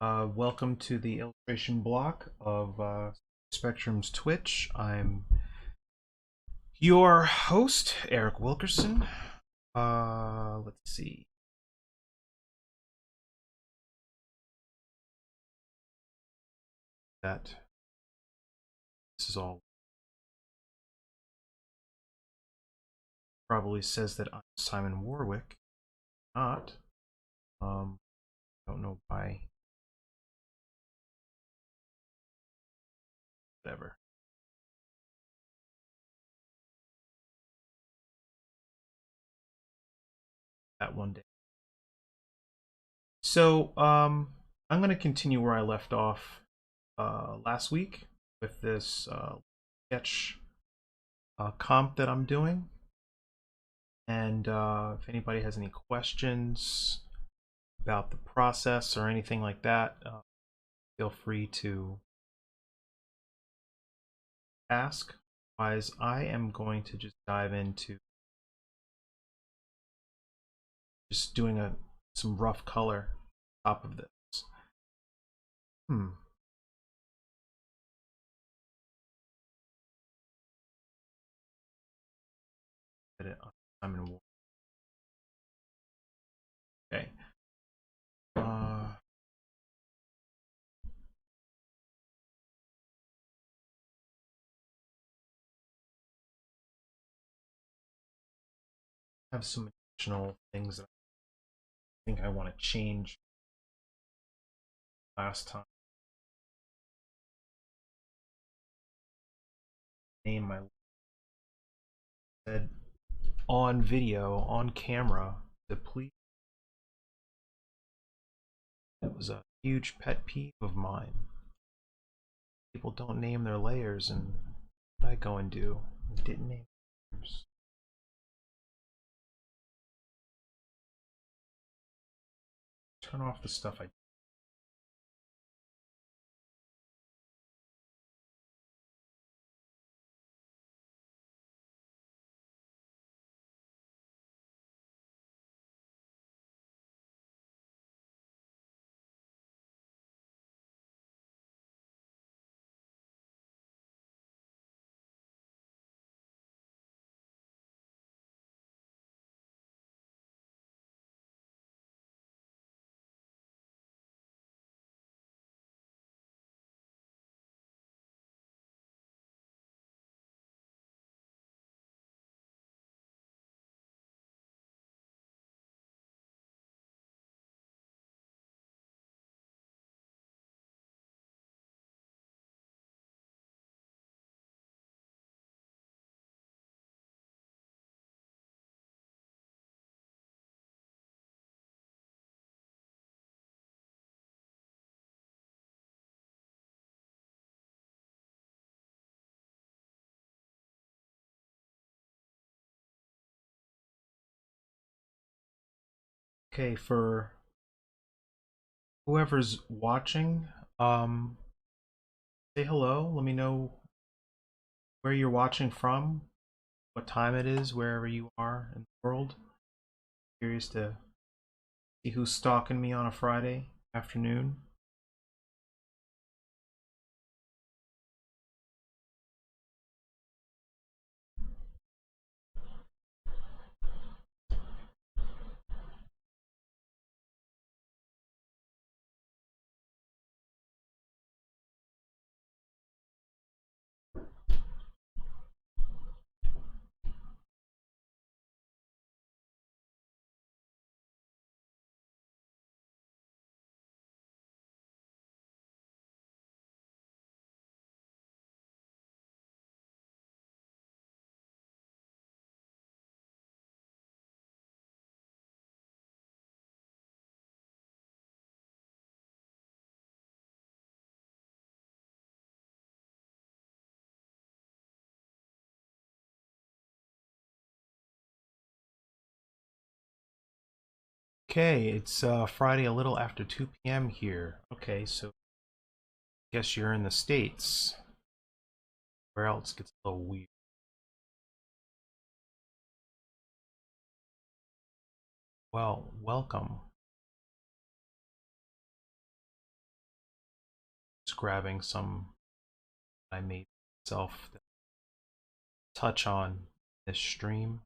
Welcome to the illustration block of Spectrum's Twitch. I'm your host, Eric Wilkerson. Let's see. That this is all probably says that I'm Simon Warwick. Not. Don't know why. Whatever. That one day. So, I'm going to continue where I left off last week with this sketch comp that I'm doing. And if anybody has any questions about the process or anything like that, feel free to ask. Otherwise, I am going to just dive into just doing some rough color on top of this. Hmm. I'm in. Okay. I have some additional things that I think I want to change last time. Name my said on video, on camera, to please. It was a huge pet peeve of mine. People don't name their layers, and what I go and do, I didn't name layers. Turn off the stuff I. Okay, for whoever's watching, say hello. Let me know where you're watching from, what time it is, wherever you are in the world. Curious to see who's stalking me on a Friday afternoon. Okay, it's Friday, a little after 2 p.m. here. Okay, so I guess you're in the States. Where else gets a little weird? Well, welcome. Just grabbing some I made myself to touch on this stream.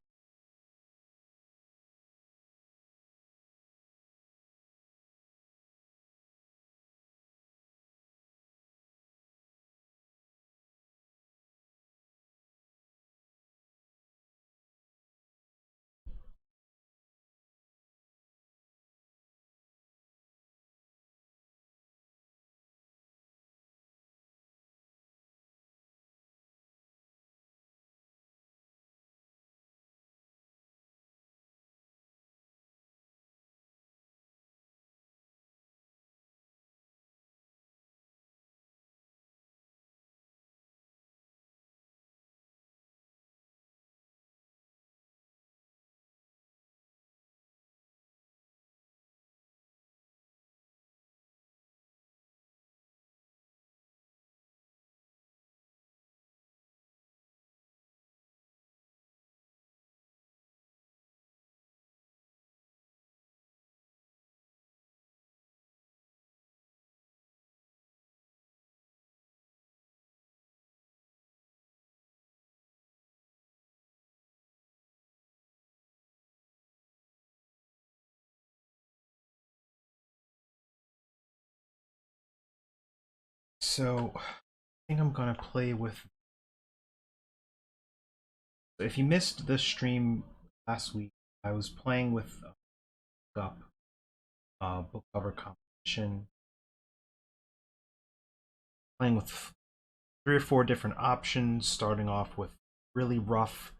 So I think I'm gonna play with. If you missed the stream last week, I was playing with up book cover competition, playing with 3 or 4 different options, starting off with really rough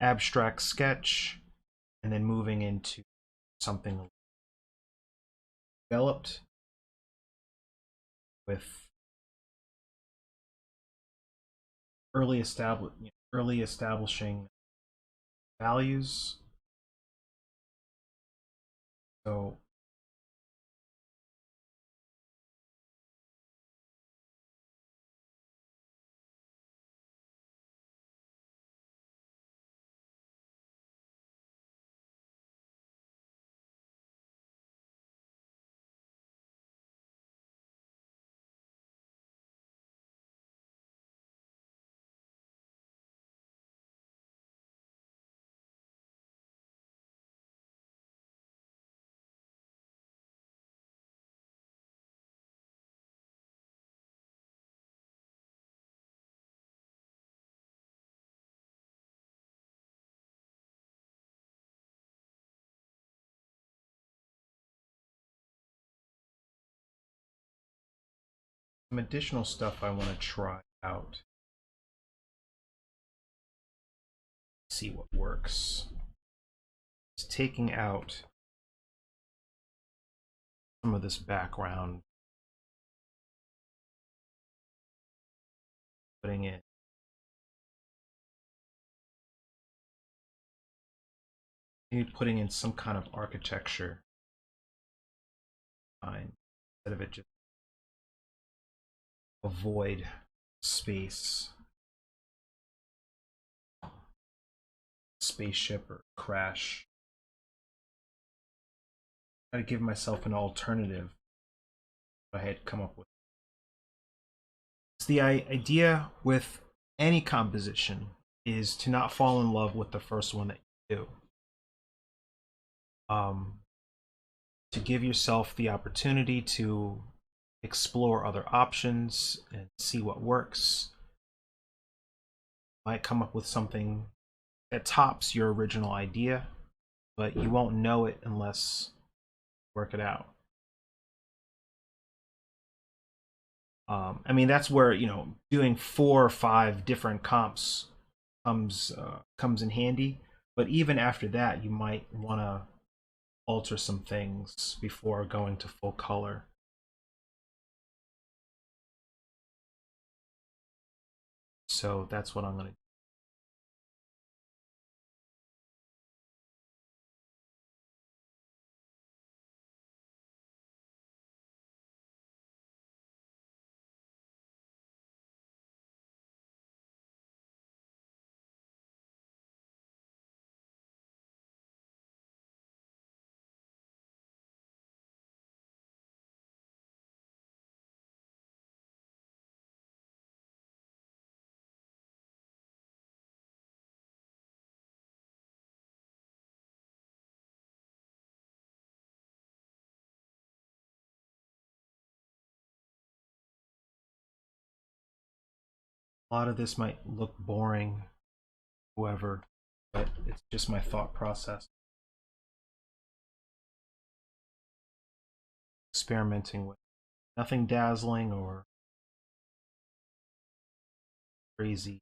abstract sketch, and then moving into something developed with early establishing values. So some additional stuff I want to try out, see what works. Is taking out some of this background, putting it maybe putting in some kind of architecture instead of it just a void space, spaceship or crash. I give myself an alternative I had come up with. So the idea with any composition is to not fall in love with the first one that you do. To give yourself the opportunity to explore other options and see what works. Might come up with something that tops your original idea, but you won't know it unless you work it out. I mean, that's where doing 4 or 5 different comps comes in handy. But even after that, you might want to alter some things before going to full color. So that's what I'm going to A lot of this might look boring, whoever, but it's just my thought process. Experimenting with nothing dazzling or crazy.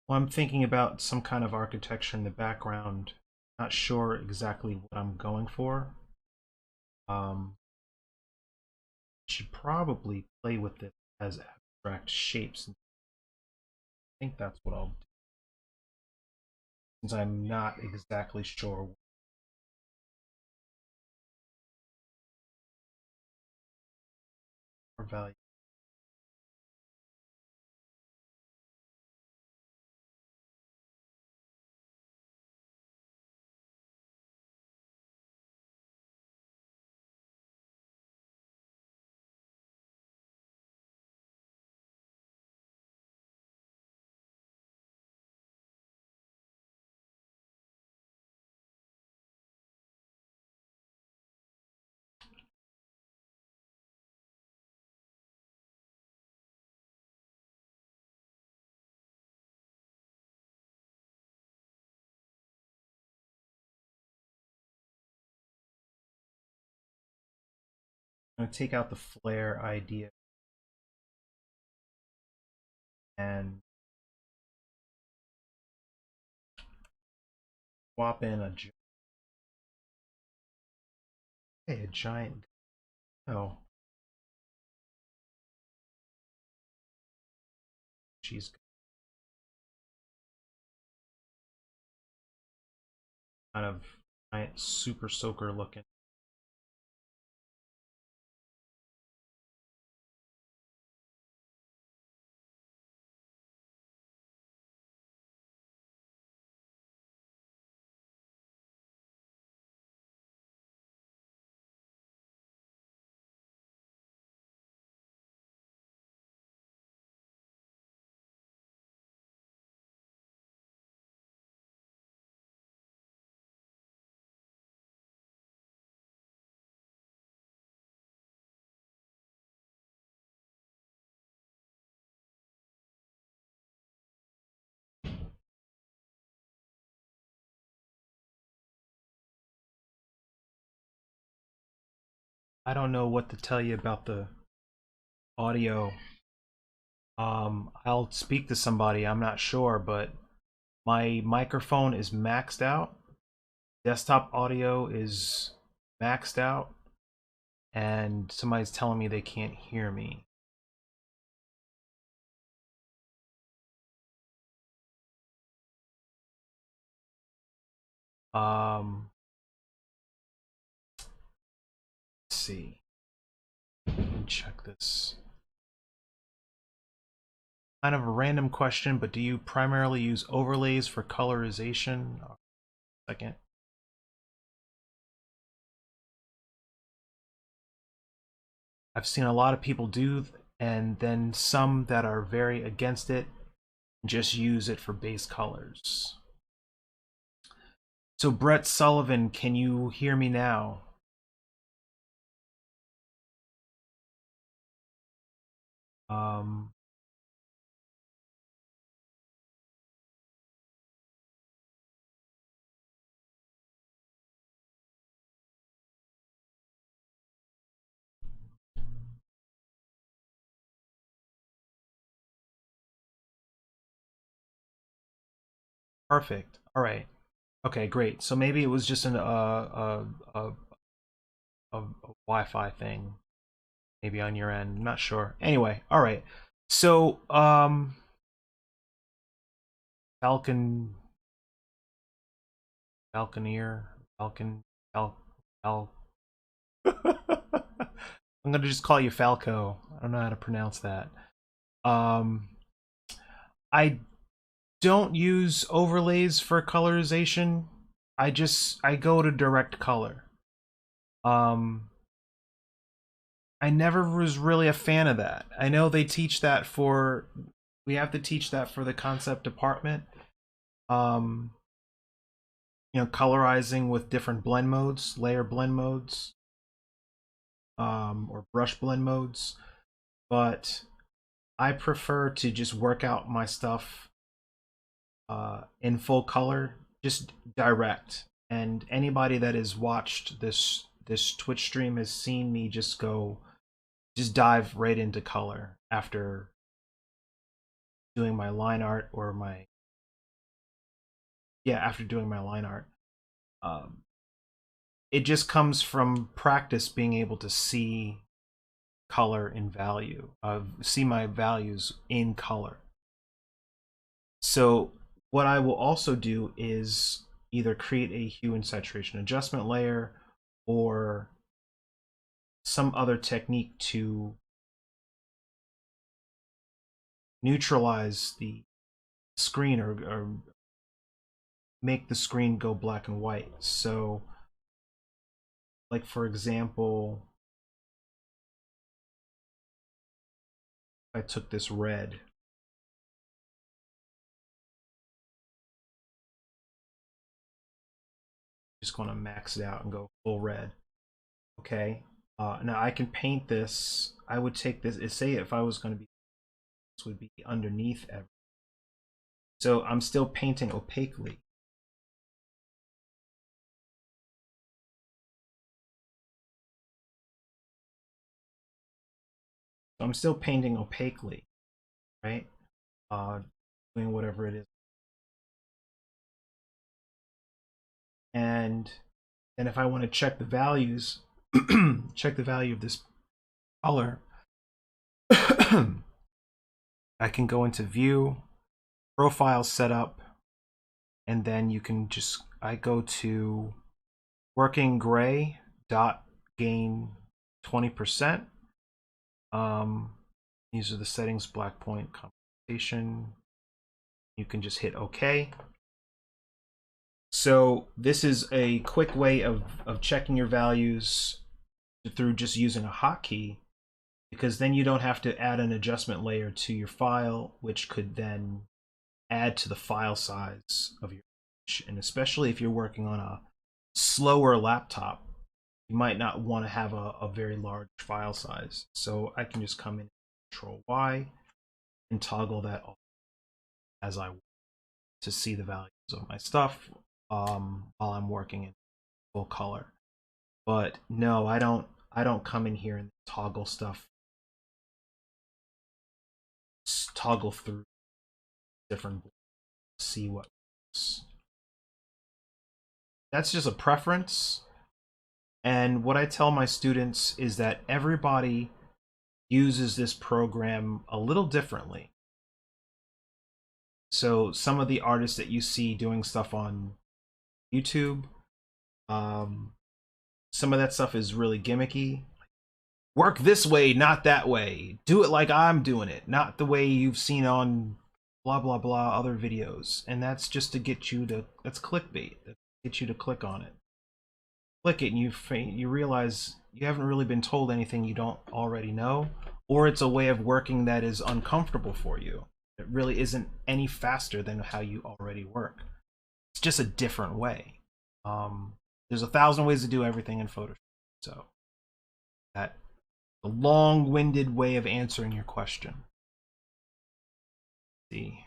Well, I'm thinking about some kind of architecture in the background. Not sure exactly what I'm going for. Um, should probably play with it as abstract shapes. I think that's what I'll do, since I'm not exactly sure what value. I'm going to take out the flare idea and swap in a giant. Oh, she's kind of giant super soaker looking. I don't know what to tell you about the audio. I'll speak to somebody, I'm not sure, but my microphone is maxed out. Desktop audio is maxed out, and somebody's telling me they can't hear me. Let's see. Let me check this. Kind of a random question, but do you primarily use overlays for colorization? Second. I've seen a lot of people do, and then some that are very against it just use it for base colors. So Brett Sullivan, can you hear me now? Um, Perfect. All right. Okay, great. So maybe it was just a Wi-Fi thing, maybe on your end. I'm not sure. Anyway, all right. So Falcon, Falconeer, Falcon, Fal. I'm gonna just call you Falco. I don't know how to pronounce that. Um, I don't use overlays for colorization. I go to direct color. Um, I never was really a fan of that. I know they teach that for, we have to teach that for the concept department. Um, colorizing with different blend modes, layer blend modes, or brush blend modes. But I prefer to just work out my stuff in full color, just direct. And anybody that has watched this Twitch stream has seen me just dive right into color after doing my line art or my yeah after doing my line art. Um, it just comes from practice being able to see color in value, see my values in color. So what I will also do is either create a hue and saturation adjustment layer or some other technique to neutralize the screen, or make the screen go black and white. So like for example, I took this red, just going to max it out and go full red. Okay, now I can paint this. I would take this, say if I was going to be, this would be underneath everything. So I'm still painting opaquely. So I'm still painting opaquely, right? Doing whatever it is. And then if I want to check the values, check the value of this color, I can go into view, profile setup, and then you can just, I go to working gray dot gain 20%. These are the settings, black point, compensation. You can just hit OK. So this is a quick way of checking your values through just using a hotkey, because then you don't have to add an adjustment layer to your file, which could then add to the file size of your image. And especially if you're working on a slower laptop, you might not want to have a very large file size. So I can just come in, Control Y, and toggle that off as I want to see the values of my stuff while I'm working in full color. But no, I don't come in here and toggle stuff, toggle through different, see what works. That's just a preference. And what I tell my students is that everybody uses this program a little differently. So some of the artists that you see doing stuff on YouTube, some of that stuff is really gimmicky. Work this way, not that way. Do it like I'm doing it, not the way you've seen on blah blah blah other videos. And that's just to get you to, that's clickbait, that get you to click on it. Click it and you realize you haven't really been told anything you don't already know, or it's a way of working that is uncomfortable for you. It really isn't any faster than how you already work. It's just a different way. There's 1,000 ways to do everything in Photoshop. So that a long-winded way of answering your question. Let's see.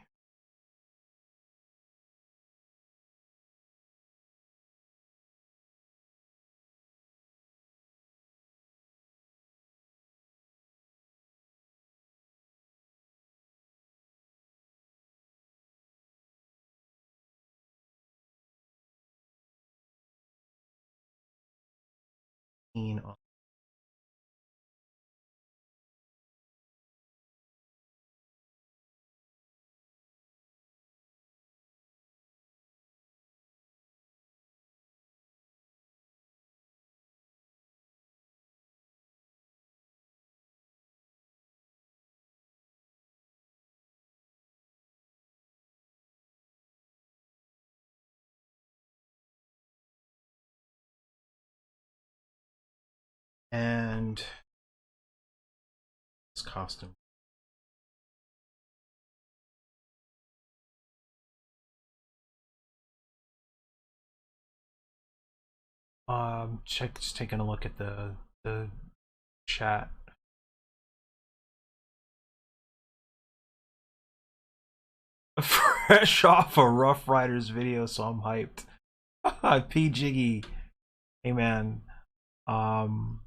And this costume. Just taking a look at the chat. Fresh off a Rough Riders video, so I'm hyped. P Jiggy, hey man. Um,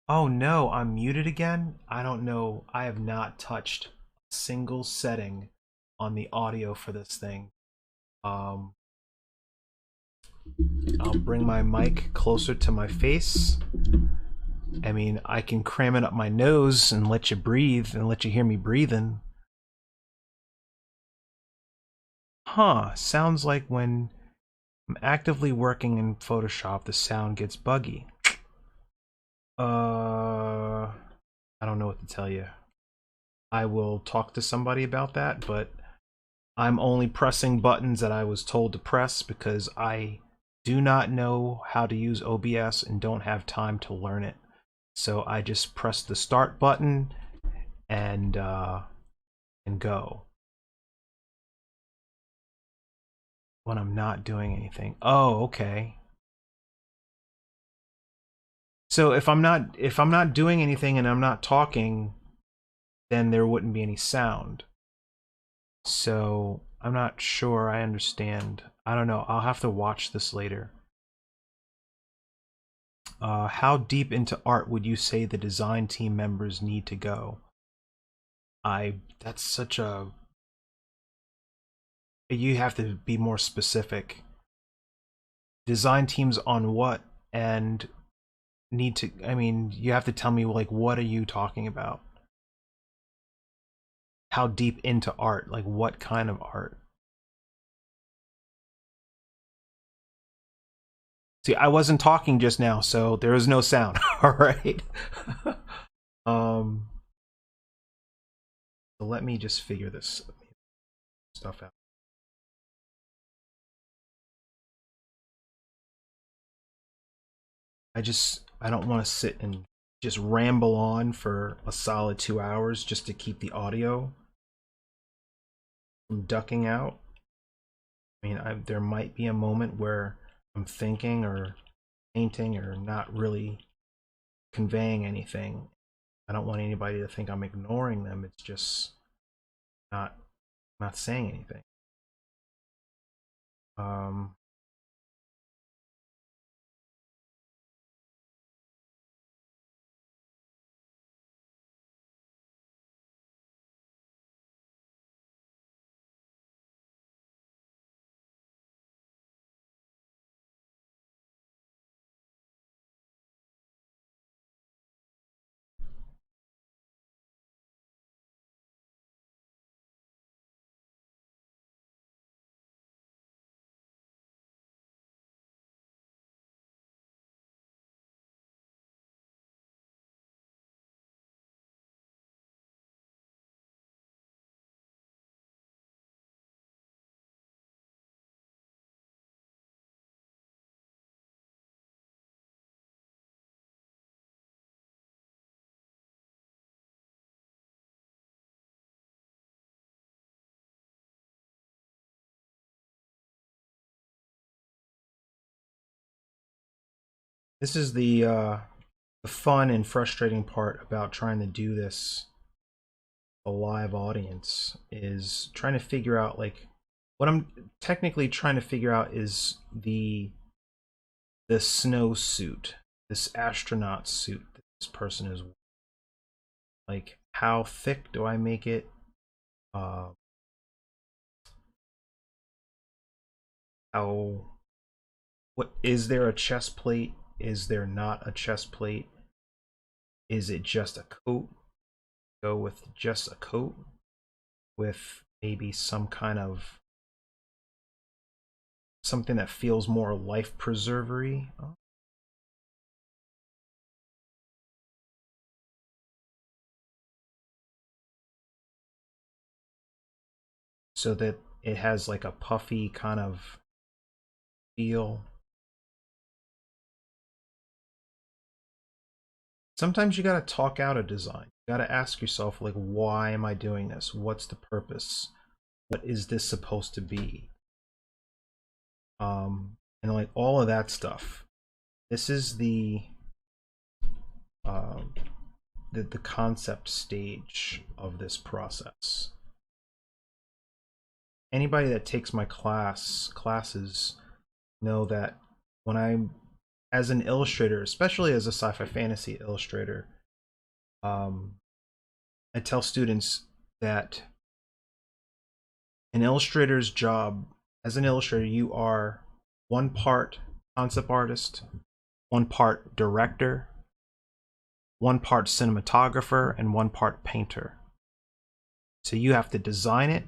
oh no, I'm muted again. I don't know. I have not touched a single setting on the audio for this thing. Um, I'll bring my mic closer to my face. I mean, I can cram it up my nose and let you breathe and let you hear me breathing. Huh, sounds like when I'm actively working in Photoshop, the sound gets buggy. I don't know what to tell you. I will talk to somebody about that, but I'm only pressing buttons that I was told to press because I do not know how to use OBS and don't have time to learn it. So I just press the start button and go when I'm not doing anything. Oh, okay. So if I'm not doing anything and I'm not talking, then there wouldn't be any sound. So I'm not sure I understand. I don't know. I'll have to watch this later. How deep into art would you say the design team members need to go? That's such a, you have to be more specific. Design teams on what? And need to, I mean, you have to tell me, like, what are you talking about? How deep into art? Like, what kind of art? See, I wasn't talking just now, so there is no sound. All right. um, so let me just figure this stuff out. I don't want to sit and just ramble on for a solid 2 hours just to keep the audio from ducking out. I mean, there might be a moment where I'm thinking or painting or not really conveying anything. I don't want anybody to think I'm ignoring them. It's just not not saying anything. Um, this is the fun and frustrating part about trying to do this a live audience is trying to figure out, like, what I'm technically trying to figure out is the snow suit, this astronaut suit that this person is, like, how thick do I make it? Uh, how, what is there a chest plate? Is there not a chest plate? Is it just a coat? Go with just a coat with maybe some kind of something that feels more life preservery. So that it has like a puffy kind of feel. sometimes you got to talk out a design. You got to ask yourself, like, why am I doing this? What's the purpose? What is this supposed to be? And like all of that stuff. This is um, the concept stage of this process. Anybody that takes my classes know that when I'm as an illustrator, especially as a sci-fi fantasy illustrator, I tell students that an illustrator's job, as an illustrator, you are one part concept artist, one part director, one part cinematographer, and one part painter. So you have to design it,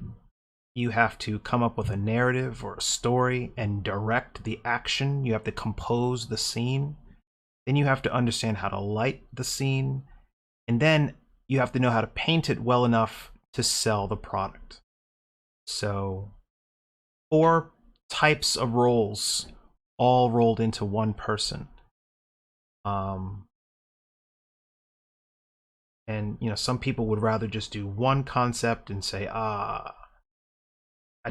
you have to come up with a narrative or a story and direct the action, you have to compose the scene, then you have to understand how to light the scene, and then you have to know how to paint it well enough to sell the product. So 4 types of roles all rolled into one person. And you know, some people would rather just do one concept and say, I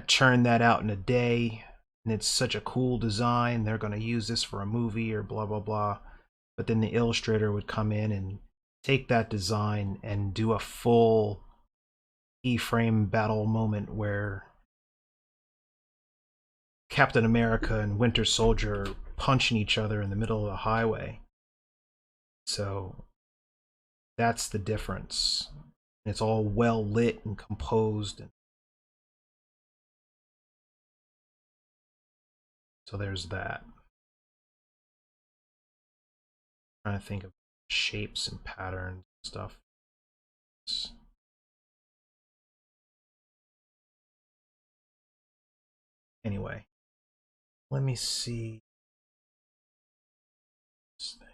churned that out in a day and it's such a cool design, they're going to use this for a movie or blah blah blah. But then the illustrator would come in and take that design and do a full E-frame battle moment where Captain America and Winter Soldier are punching each other in the middle of the highway. So that's the difference. It's all well lit and composed. So there's that. I'm trying to think of shapes and patterns and stuff. Anyway, let me see this thing.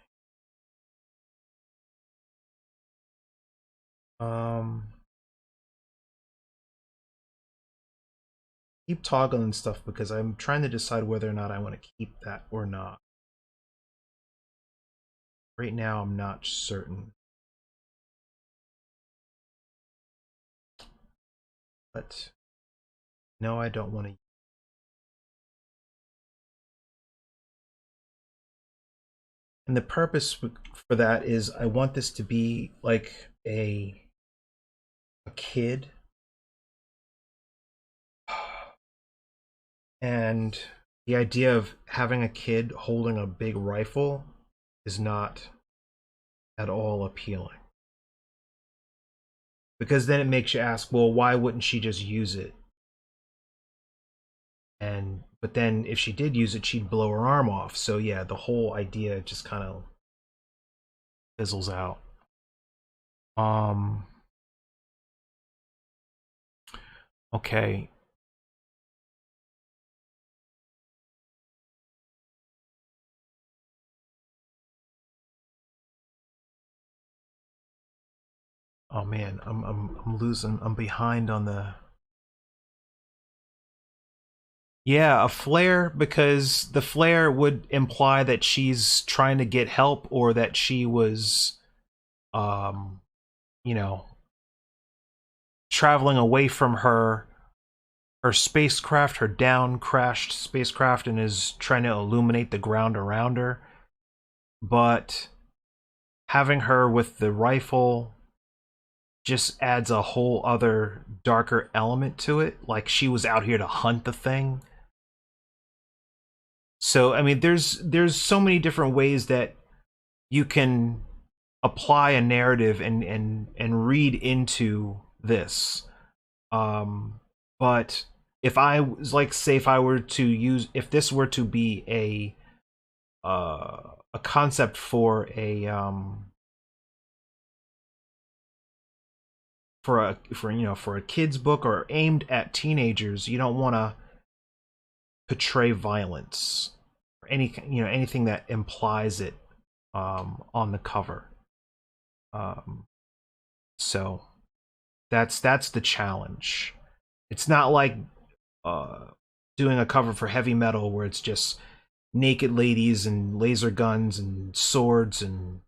Keep toggling stuff because I'm trying to decide whether or not I want to keep that or not. Right now, I'm not certain. But no, I don't want to. And the purpose for that is I want this to be like a kid. And the idea of having a kid holding a big rifle is not at all appealing. Because then it makes you ask, well, why wouldn't she just use it? And but then if she did use it, she'd blow her arm off. So yeah, the whole idea just kind of fizzles out. Okay. Oh man, I'm losing. I'm behind on the. Yeah, a flare, because the flare would imply that she's trying to get help or that she was um you know, traveling away from her spacecraft, her down crashed spacecraft, and is trying to illuminate the ground around her. But having her with the rifle just adds a whole other darker element to it, like she was out here to hunt the thing. So I mean, there's so many different ways that you can apply a narrative and read into this. But if I was like, say, if I were to use, if this were to be a concept for for a kid's book or aimed at teenagers, you don't want to portray violence or anything that implies it on the cover. So that's the challenge. It's not like doing a cover for heavy metal where it's just naked ladies and laser guns and swords and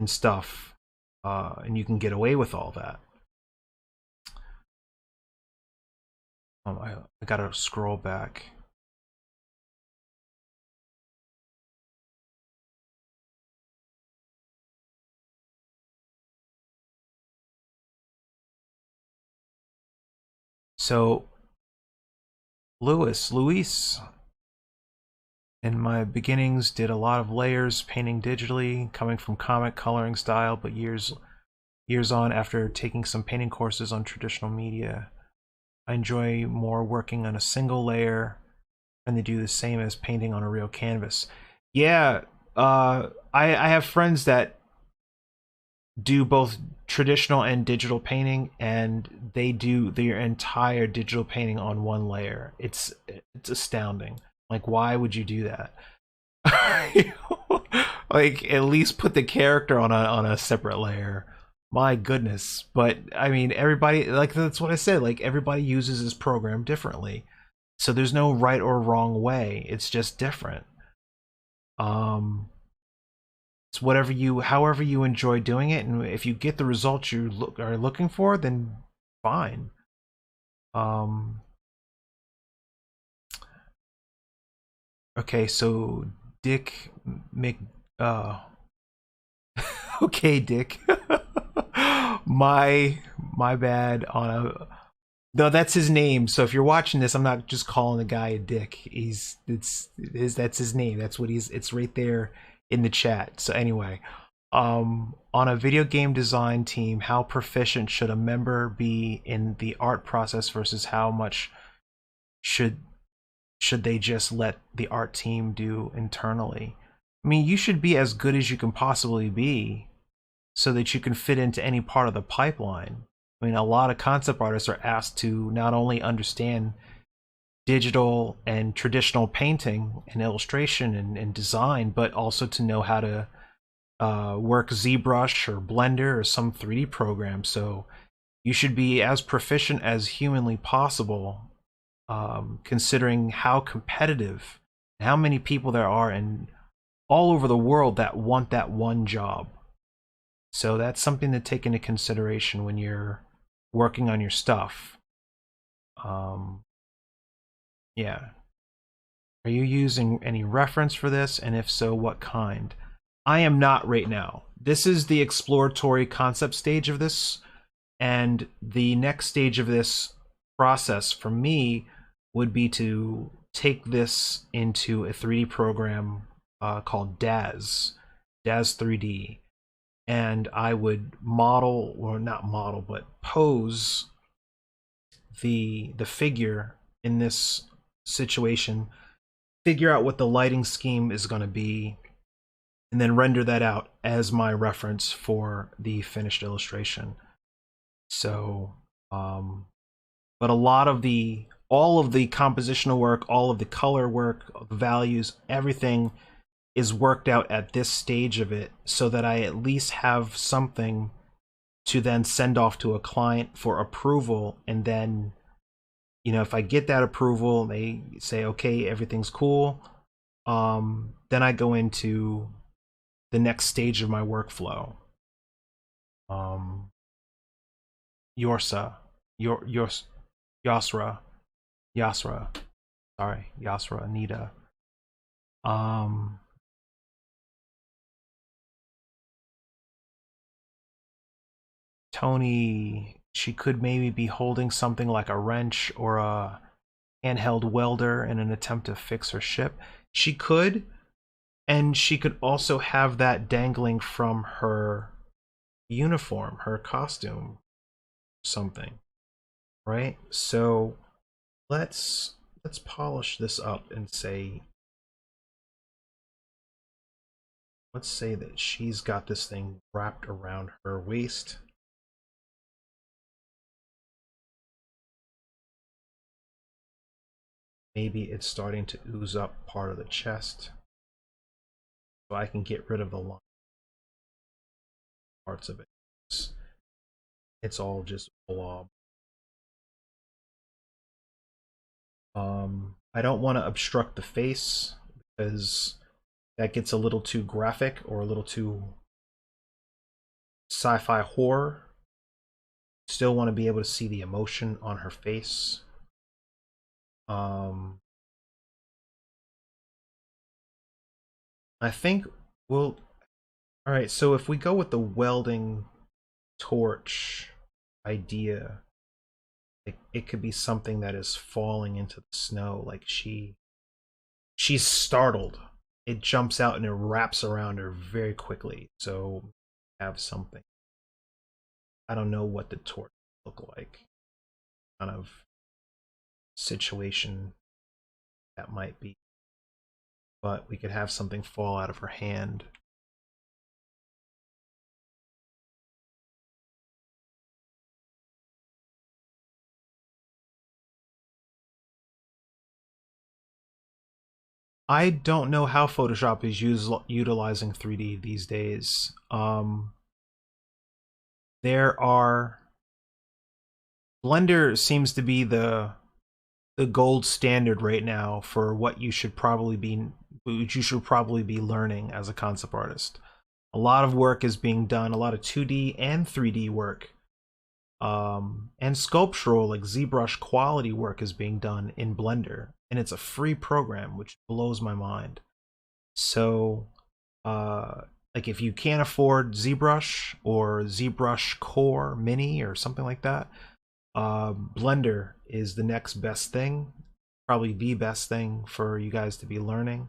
and stuff, and you can get away with all that. I gotta scroll back. So Luis, in my beginnings, did a lot of layers, painting digitally, coming from comic coloring style, but years on, after taking some painting courses on traditional media, I enjoy more working on a single layer, and they do the same as painting on a real canvas. Yeah, I have friends that do both traditional and digital painting, and they do their entire digital painting on one layer. It's astounding. Like, why would you do that? Like, at least put the character on a separate layer. My goodness. But I mean, everybody, like, that's what I said, like, everybody uses this program differently, so there's no right or wrong way. It's just different. It's whatever you, however you enjoy doing it, and if you get the results you are looking for, then fine. um okay, so Dick Mc, uh okay, Dick. My bad on a, no, that's his name. So if you're watching this, I'm not just calling the guy a dick. That's his name. That's what he's, it's right there in the chat. So anyway, on a video game design team, how proficient should a member be in the art process versus how much should should they just let the art team do internally? I mean, you should be as good as you can possibly be so that you can fit into any part of the pipeline. I mean, a lot of concept artists are asked to not only understand digital and traditional painting and illustration and design, but also to know how to work ZBrush or Blender or some 3D program. So you should be as proficient as humanly possible, considering how competitive, how many people there are and all over the world that want that one job. So that's something to take into consideration when you're working on your stuff. Um, yeah. Are you using any reference for this? And if so, what kind? I am not right now. This is the exploratory concept stage of this. And the next stage of this process for me would be to take this into a 3D program called DAZ 3D. And I would model, or not model, but pose the figure in this situation, figure out what the lighting scheme is going to be, and then render that out as my reference for the finished illustration. So, but a lot of the, all of the compositional work, all of the color work, the values, everything is worked out at this stage of it, so that I at least have something to then send off to a client for approval. And then, you know, if I get that approval, they say, okay, everything's cool, then I go into the next stage of my workflow. Yorsa, Yasra, Yasra, sorry, Yasra, Anita. Um, Tony, she could maybe be holding something like a wrench or a handheld welder in an attempt to fix her ship. She could, and she could also have that dangling from her uniform, her costume, something, right? So let's polish this up and say, let's say that she's got this thing wrapped around her waist. Maybe it's starting to ooze up part of the chest, so I can get rid of the line parts of it. It's all just blob. I don't want to obstruct the face because that gets a little too graphic or a little too sci-fi horror. Still want to be able to see the emotion on her face. Um, I think we'll. All right, so if we go with the welding torch idea, it could be something that is falling into the snow. Like she's startled. It jumps out and it wraps around her very quickly. So have something. I don't know what the torch look like. Kind of situation that might be. But we could have something fall out of her hand. I don't know how Photoshop is utilizing 3D these days. There are Blender seems to be the gold standard right now for what you should probably be learning as a concept artist. A lot of work is being done, a lot of 2D and 3D work, and sculptural like ZBrush quality work is being done in Blender, and it's a free program, which blows my mind. So, like if you can't afford ZBrush or ZBrush Core Mini or something like that, Blender is the next best thing, probably the best thing for you guys to be learning,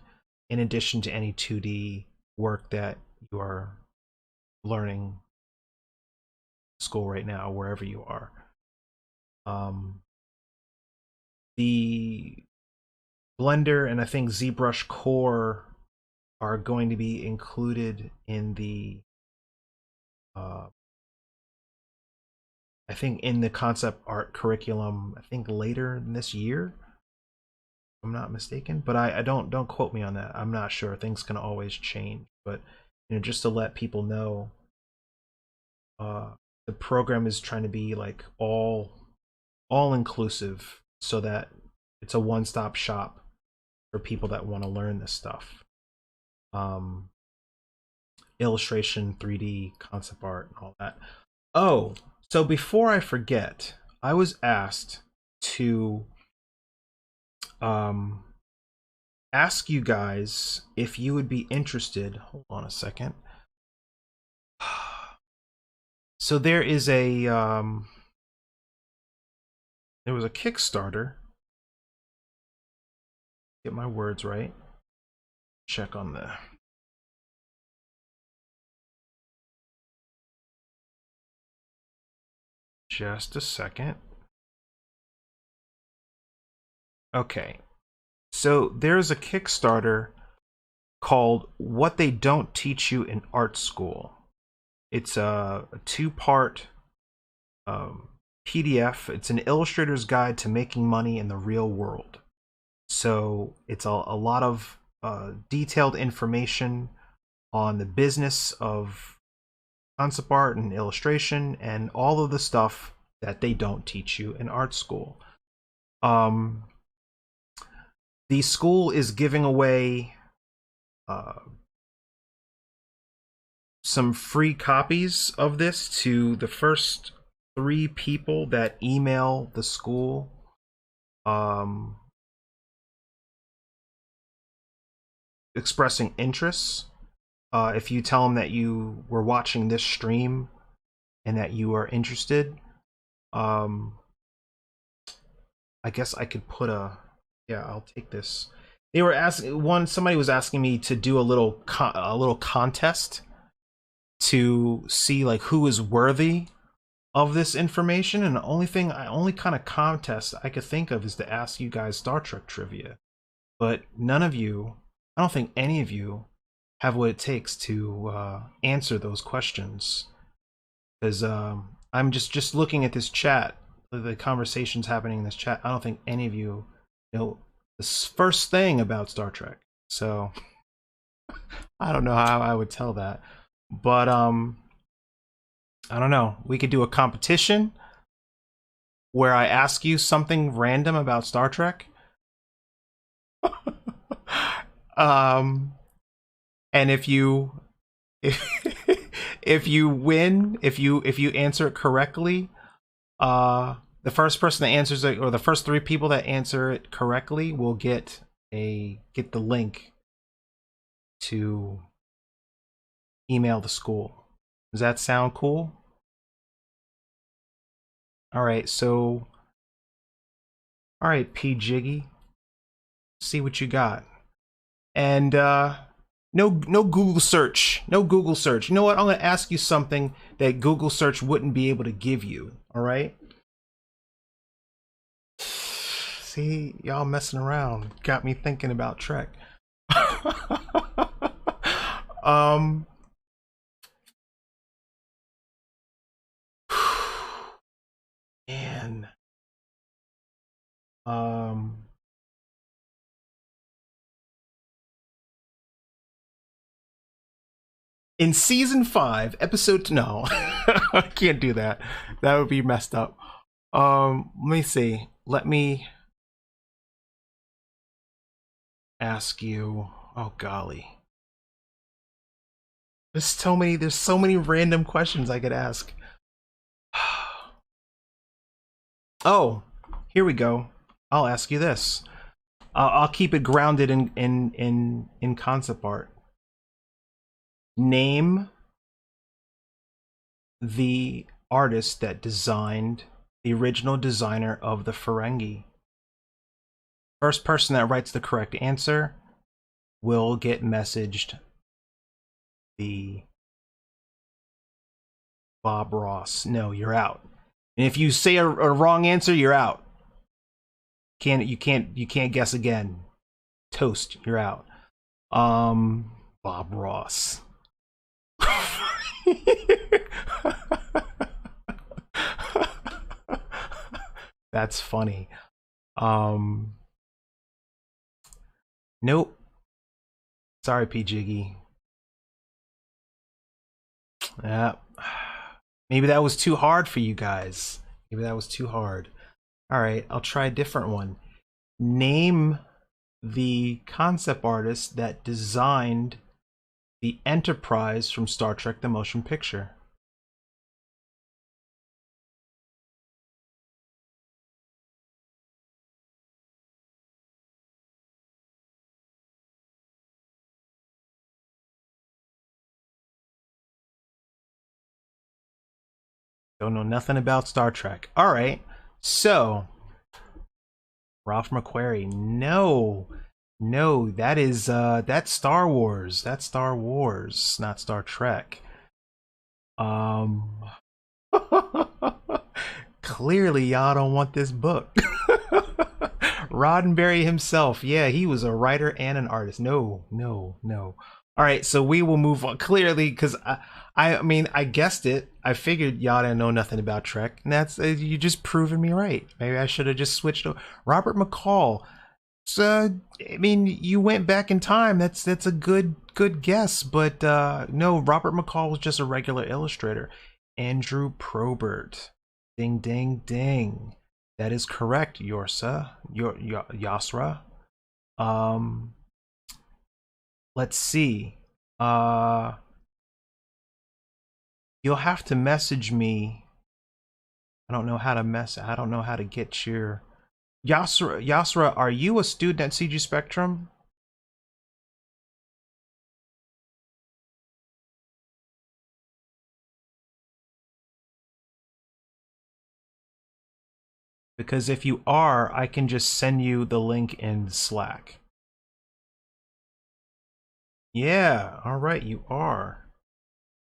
in addition to any 2D work that you are learning in school right now, wherever you are. The Blender and I think ZBrush Core are going to be included in the I think in the concept art curriculum, I think later in this year, if I'm not mistaken. But I don't quote me on that. I'm not sure. Things can always change. But just to let people know, the program is trying to be like all inclusive so that it's a one-stop shop for people that want to learn this stuff. Illustration, 3D, concept art, and all that. Oh, so before I forget, I was asked to ask you guys if you would be interested. Hold on a second. So there was a Kickstarter. Get my words right. Check on the just a second. Okay. So there's a Kickstarter called What They Don't Teach You in Art School. It's a two-part PDF. It's an illustrator's guide to making money in the real world. So it's a lot of detailed information on the business of concept art and illustration and all of the stuff that they don't teach you in art school. The school is giving away some free copies of this to the first 3 people that email the school expressing interest. If you tell them that you were watching this stream and that you are interested, I guess I could put yeah, I'll take this. They were asking somebody was asking me to do a little contest to see like who is worthy of this information, and the only kind of contest I could think of is to ask you guys Star Trek trivia. But none of you, I don't think any of you have what it takes to answer those questions, because I'm just looking at this chat, the conversations happening in this chat. I don't think any of you know the first thing about Star Trek, so I don't know how I would tell that. But I don't know. We could do a competition where I ask you something random about Star Trek. And if if you win, if you answer it correctly, the first person that answers it, or the first 3 people that answer it correctly, will get the link to email the school. Does that sound cool? All right, so all right, P Jiggy, see what you got. And no Google search. No Google search. You know what? I'm going to ask you something that Google search wouldn't be able to give you. All right? See, y'all messing around got me thinking about Trek. um man. Um in season 5, episode no. I can't do that. That would be messed up. Let me see. Let me ask you. Oh golly. There's so many random questions I could ask. Oh, here we go. I'll ask you this. I'll keep it grounded in concept art. Name the artist that designed the original designer of the Ferengi. First person that writes the correct answer will get messaged the Bob Ross. No, you're out. And if you say a wrong answer, you're out. You can't guess again. Toast, you're out. Bob Ross. That's funny. Nope. Sorry, P Jiggy. Yeah. Maybe that was too hard for you guys. Maybe that was too hard. All right, I'll try a different one. Name the concept artist that designed the Enterprise from Star Trek the Motion Picture. Don't know nothing about Star Trek. All right, so Ralph McQuarrie. No, no, that's Star Wars. That's Star Wars, not Star Trek. Um, clearly y'all don't want this book. Roddenberry himself. Yeah, he was a writer and an artist. No, no, no. All right, so we will move on. Clearly, because I mean, I guessed it. I figured y'all didn't know nothing about Trek, and that's you just proven me right. Maybe I should have just switched over. Robert McCall. So, I mean, you went back in time. That's a good guess, but no, Robert McCall was just a regular illustrator. Andrew Probert. Ding, ding, ding. That is correct, Yorsa. Yasra. Um, let's see. Uh, you'll have to message me. I don't know how to I don't know how to get your Yasra. Are you a student at CG Spectrum? Because if you are, I can just send you the link in Slack. Yeah, all right, you are.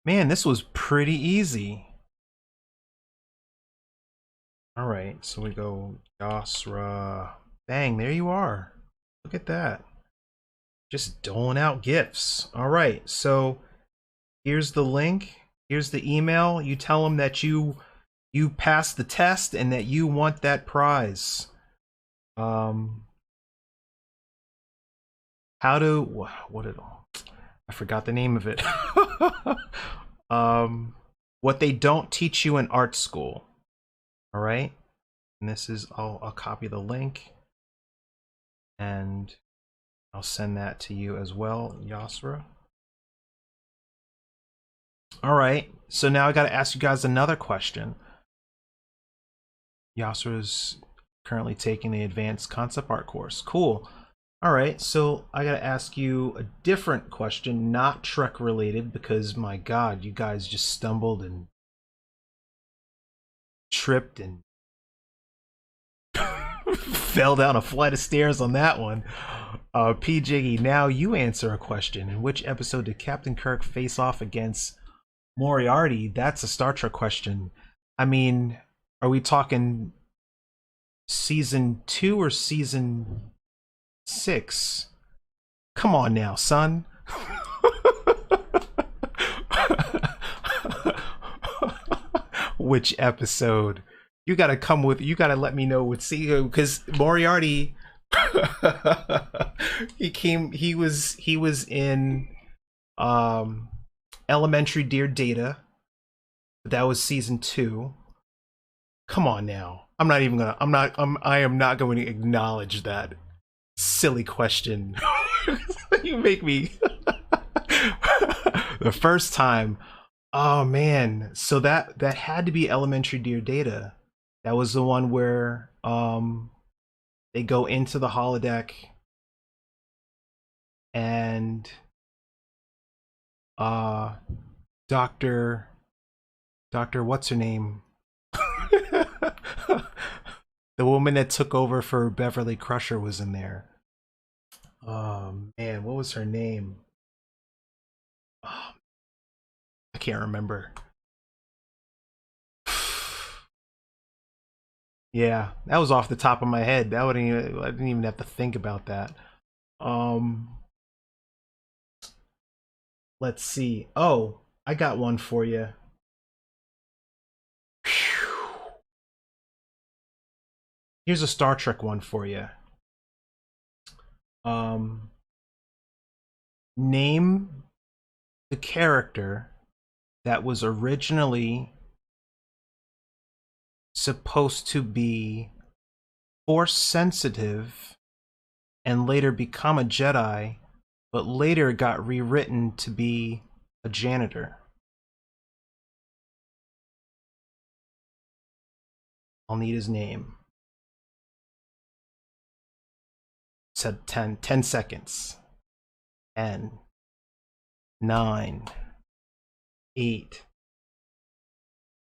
Man, this was pretty easy. All right, so we go Yasra. Bang, there you are. Look at that. Just doling out gifts. All right, so here's the link. Here's the email. You tell them that you passed the test and that you want that prize. How to what it all? I forgot the name of it. What they don't teach you in art school. All right, and this is I'll copy the link and I'll send that to you as well, Yasra. All right. So now I got to ask you guys another question. Yasser is currently taking the advanced concept art course. Cool. All right. So I got to ask you a different question, not Trek related, because my God, you guys just stumbled and tripped and fell down a flight of stairs on that one. P. Jiggy, now you answer a question. In which episode did Captain Kirk face off against Moriarty? That's a Star Trek question. I mean, are we talking season 2 or season 6? Come on now, son. Which episode? You gotta let me know what season, because Moriarty he was in Elementary Dear Data. That was season 2. Come on now. I am not going to acknowledge that silly question. You make me the first time. Oh man. So that had to be Elementary Dear Data. That was the one where they go into the holodeck and uh Doctor what's her name? The woman that took over for Beverly Crusher was in there. Man, what was her name? Oh, I can't remember. Yeah, that was off the top of my head. I didn't even have to think about that. Um, let's see. Oh, I got one for you. Here's a Star Trek one for you. Um, Name the character that was originally supposed to be force sensitive and later become a Jedi, but later got rewritten to be a janitor. I'll need his name. Said 10 seconds. 10, 9, 8,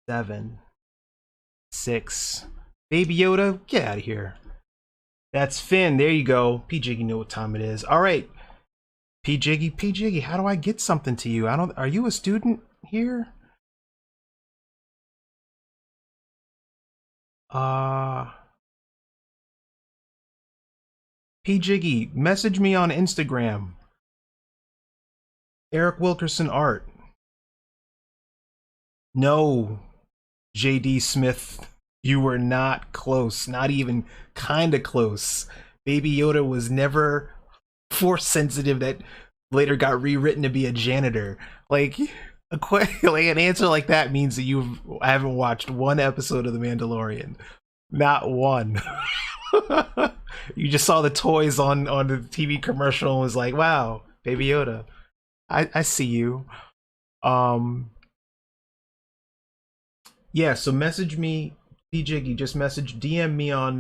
7, 6. Baby Yoda, get out of here. That's Finn. There you go. P Jiggy know what time it is. All right. P Jiggy, how do I get something to you? Are you a student here? P Jiggy, message me on Instagram. Eric Wilkerson Art. No, JD Smith, you were not close. Not even kinda close. Baby Yoda was never force sensitive that later got rewritten to be a janitor. Like like an answer like that means that you haven't watched one episode of The Mandalorian. Not one. You just saw the toys on the TV commercial and was like, wow, Baby Yoda. I see you. Yeah, so message me, P Jiggy, just message DM me on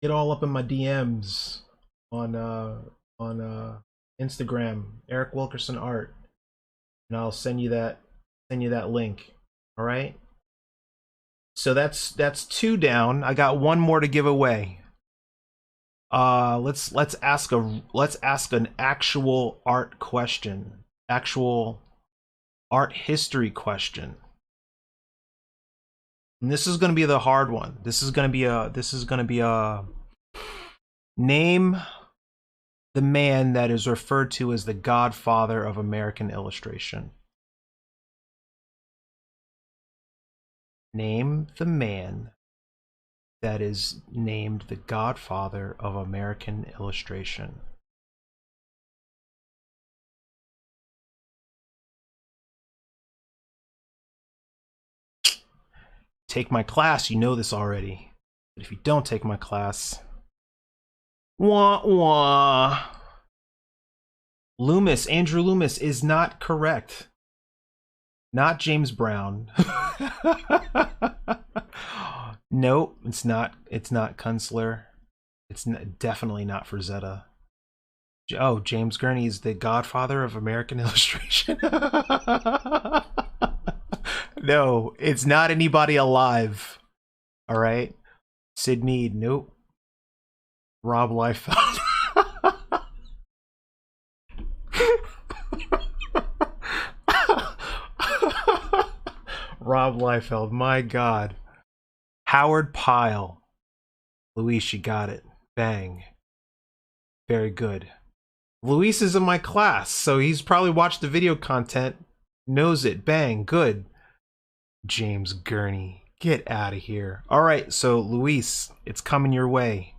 get all up in my DMs on Instagram, Eric Wilkerson Art, and I'll send you that link. All right? So that's 2 down. I got one more to give away. Let's ask an actual art question. Actual art history question. And this is going to be the hard one. This is going to be a name the man that is referred to as the godfather of American illustration. Name the man that is named the godfather of American illustration. Take my class, you know this already. But if you don't take my class, wah wah. Andrew Loomis is not correct. Not James Brown. Nope, it's not. It's not Kunstler. Definitely not Frazetta. Oh, James Gurney is the godfather of American illustration. No, it's not anybody alive. All right. Sid Mead, nope. Rob Liefeld. Rob Liefeld, my God. Howard Pyle. Luis, you got it. Bang. Very good. Luis is in my class, so he's probably watched the video content, knows it. Bang. Good. James Gurney. Get out of here. All right, so Luis, it's coming your way.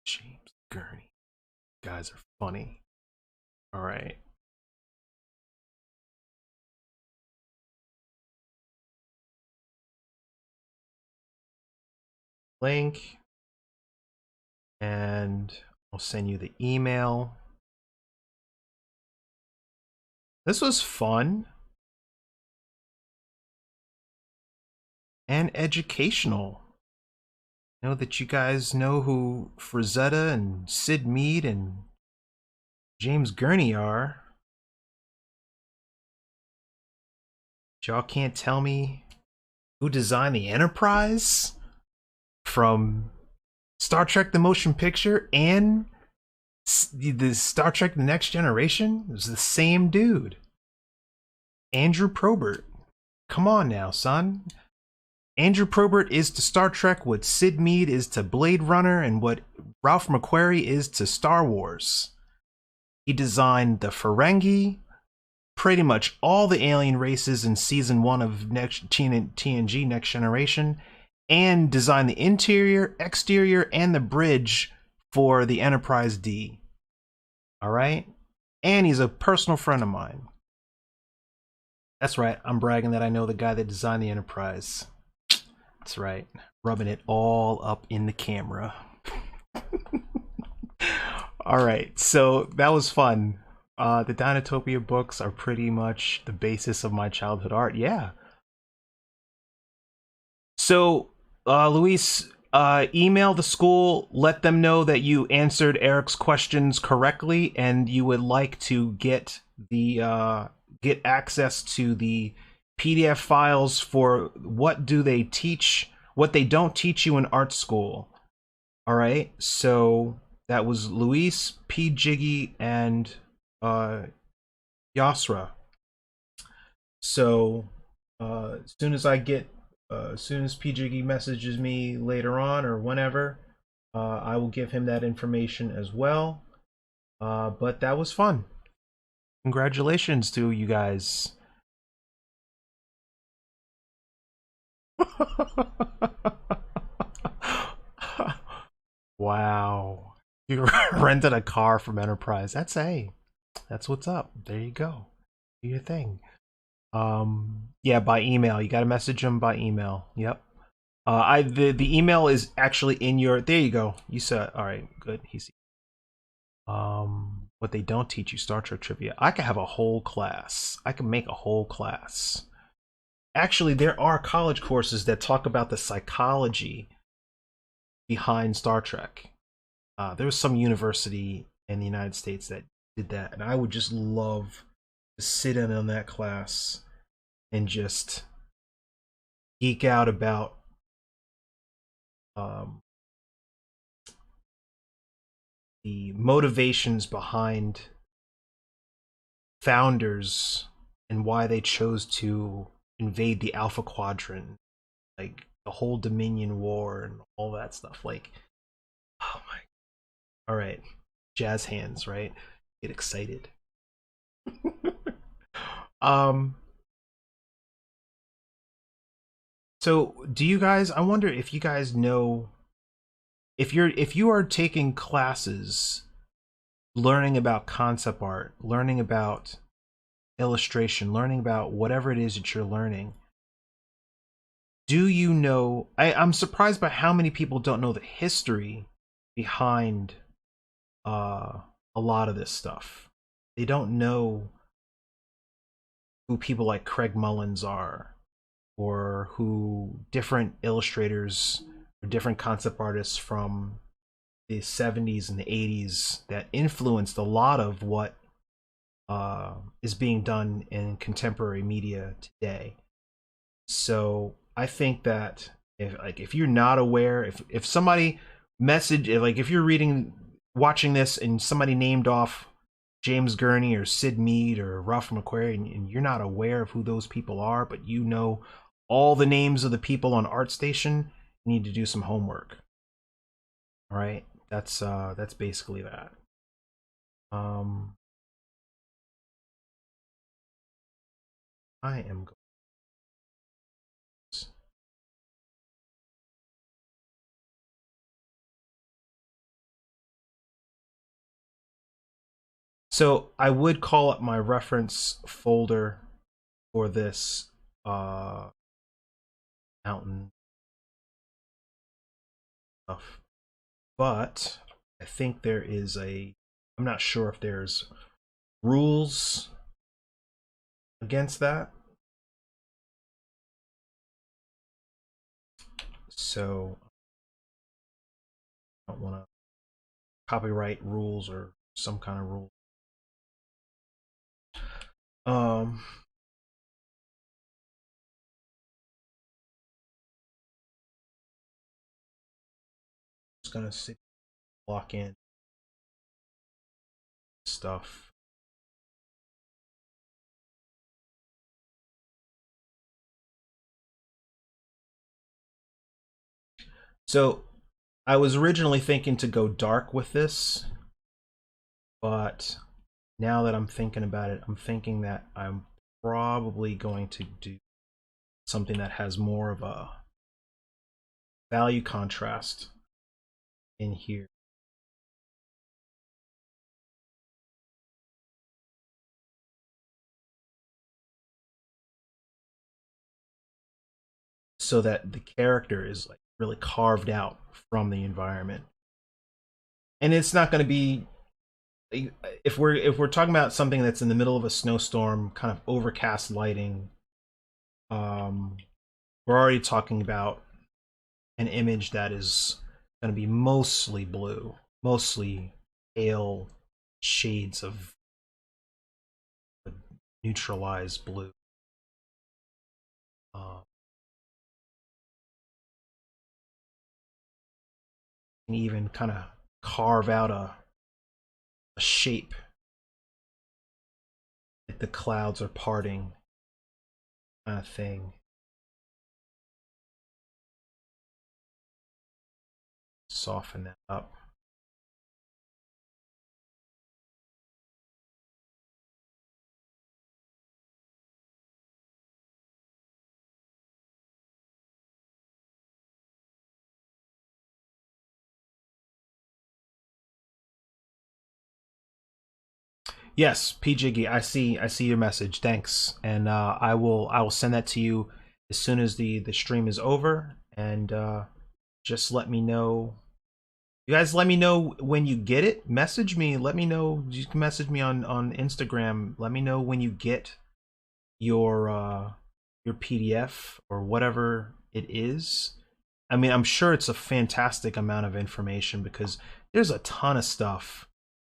James Gurney. You guys are funny. All right. Link. And I'll send you the email. This was fun and educational. Know that you guys know who Frazetta and Sid Mead and James Gurney are. But y'all can't tell me who designed the Enterprise from Star Trek the Motion Picture and the Star Trek The Next Generation? It was the same dude. Andrew Probert. Come on now, son. Andrew Probert is to Star Trek what Sid Mead is to Blade Runner and what Ralph McQuarrie is to Star Wars. He designed the Ferengi, pretty much all the alien races in season 1 of TNG Next Generation, and designed the interior, exterior, and the bridge for the Enterprise D. All right? And he's a personal friend of mine. That's right, I'm bragging that I know the guy that designed the Enterprise. That's right, rubbing it all up in the camera. All right, so that was fun. The Dinotopia books are pretty much the basis of my childhood art. Yeah. So, Luis, email the school, let them know that you answered Eric's questions correctly, and you would like to get the get access to the PDF files for what do they teach, what they don't teach you in art school. All right, so that was Luis, P. Jiggy, and Yasra. So as soon as P. Jiggy messages me later on or whenever, I will give him that information as well. But that was fun. Congratulations to you guys. Wow. You rented a car from Enterprise. That's what's up. There you go. Do your thing. Yeah, by email. You gotta message them by email. Yep. The email is actually in your, there you go. You said, all right, good. He's what they don't teach you, Star Trek trivia. I could have a whole class. I can make a whole class. Actually, there are college courses that talk about the psychology behind Star Trek. There was some university in the United States that did that, and I would just love to sit in on that class and just geek out about the motivations behind founders and why they chose to invade the Alpha Quadrant, like the whole Dominion War and all that stuff. Like, oh my, all right, jazz hands, right? Get excited. So do you guys, I wonder if you guys know, if you are taking classes learning about concept art, learning about illustration, learning about whatever it is that you're learning, do you know, I'm surprised by how many people don't know the history behind a lot of this stuff. they don't know who people like Craig Mullins are, or who different illustrators or different concept artists from the 70s and the 80s that influenced a lot of what is being done in contemporary media today. So I think that if you're not aware, if somebody if you're watching this and somebody named off James Gurney or Sid Mead or Ralph McQuarrie, and you're not aware of who those people are, but you know all the names of the people on ArtStation, you need to do some homework. All right, that's basically that. Um, I am going. So I would call up my reference folder for this mountain stuff, but I think there is I'm not sure if there's rules against that. So I don't want to copyright rules or some kind of rule. Um, just gonna sit lock in stuff. So I was originally thinking to go dark with this, but now that I'm thinking about it, I'm thinking that I'm probably going to do something that has more of a value contrast in here. So that the character is like really carved out from the environment. And it's not going to be, if we're talking about something that's in the middle of a snowstorm, kind of overcast lighting, um, we're already talking about an image that is going to be mostly blue, mostly pale shades of neutralized blue. Uh, and even kind of carve out a shape, like the clouds are parting, kind of thing. Soften that up. Yes, P Jiggy, I see your message. Thanks, and I will send that to you as soon as the stream is over, and just let me know. You guys, let me know when you get it. Message me. Let me know. You can message me on Instagram. Let me know when you get your PDF or whatever it is. I mean, I'm sure it's a fantastic amount of information because there's a ton of stuff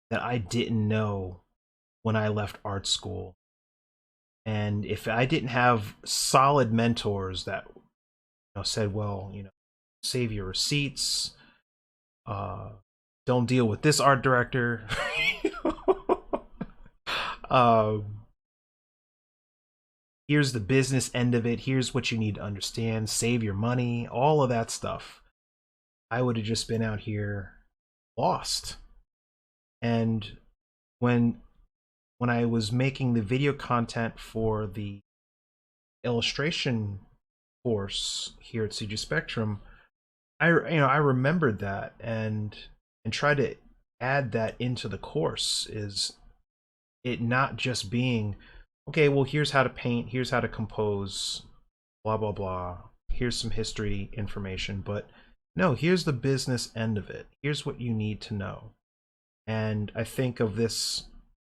that I didn't know when I left art school. And if I didn't have solid mentors that said, well, save your receipts, uh, don't deal with this art director, um, here's the business end of it, here's what you need to understand, save your money, all of that stuff, I would have just been out here lost. And when I was making the video content for the illustration course here at CG Spectrum, I remembered that and tried to add that into the course. Is it not just being okay, well, here's how to paint, here's how to compose, blah blah blah, here's some history information, but no, here's the business end of it, here's what you need to know. And I think of this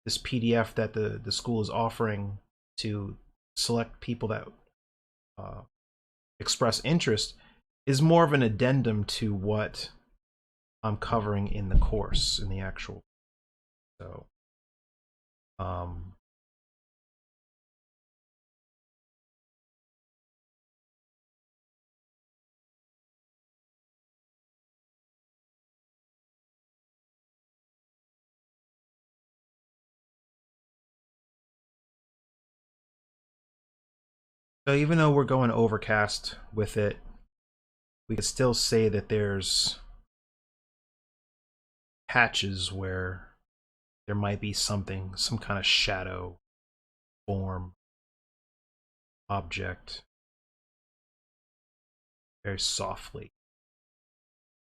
this PDF that the school is offering to select people that uh, express interest is more of an addendum to what I'm covering in the course, in the actual. So, um, so even though we're going overcast with it, we could still say that there's patches where there might be something, some kind of shadow, form, object, very softly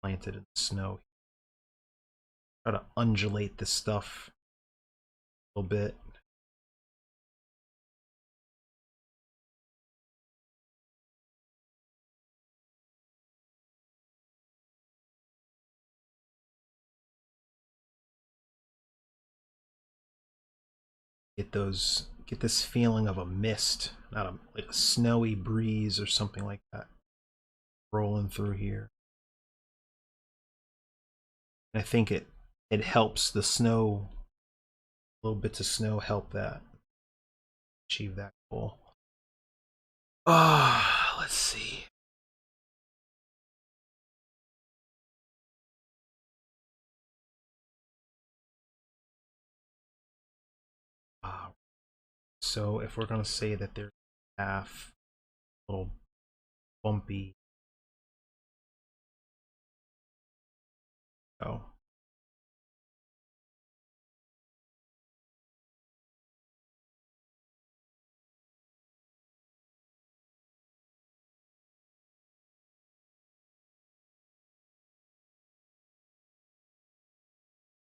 planted in the snow. Try to undulate this stuff a little bit. Get this feeling of a mist, not a like a snowy breeze or something like that rolling through here. And I think it helps the snow, little bits of snow help that achieve that goal. Ah, let's see. Uh, so if we're gonna say that there's a path, a little bumpy. Oh.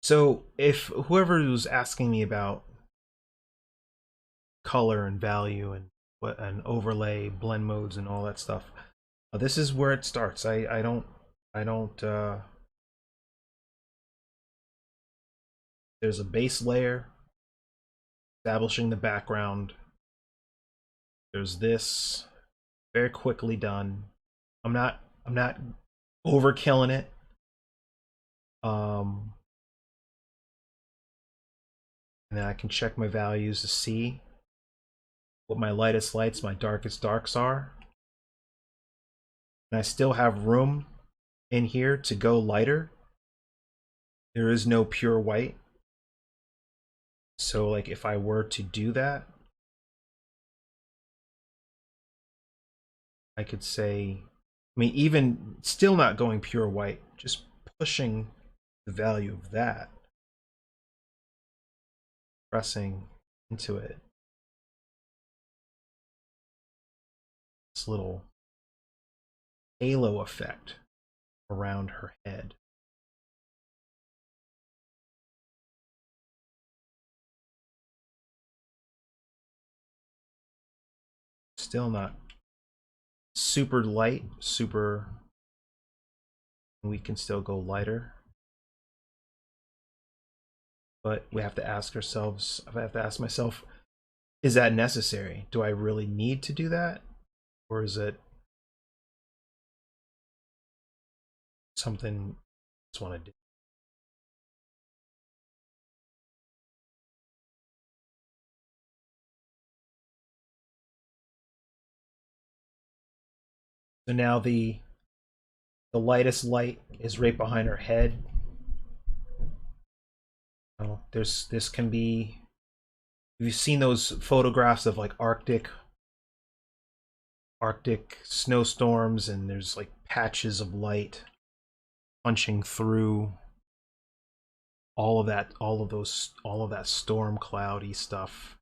So if whoever was asking me about color and value and what an overlay, blend modes, and all that stuff, this is where it starts. I don't. There's a base layer establishing the background. There's this very quickly done. I'm not overkilling it. Um, and then I can check my values to see what my lightest lights, my darkest darks are. And I still have room in here to go lighter. There is no pure white. So like if I were to do that, I could say, I mean, even still not going pure white, just pushing the value of that, pressing into it. This little halo effect around her head. Still not super light, super. We can still go lighter. But we have to ask ourselves, I have to ask myself, is that necessary? Do I really need to do that? Or is it something I just want to do? So now the lightest light is right behind her head. Oh, this can be. Have you seen those photographs of like Arctic snowstorms, and there's like patches of light punching through all of that storm cloudy stuff.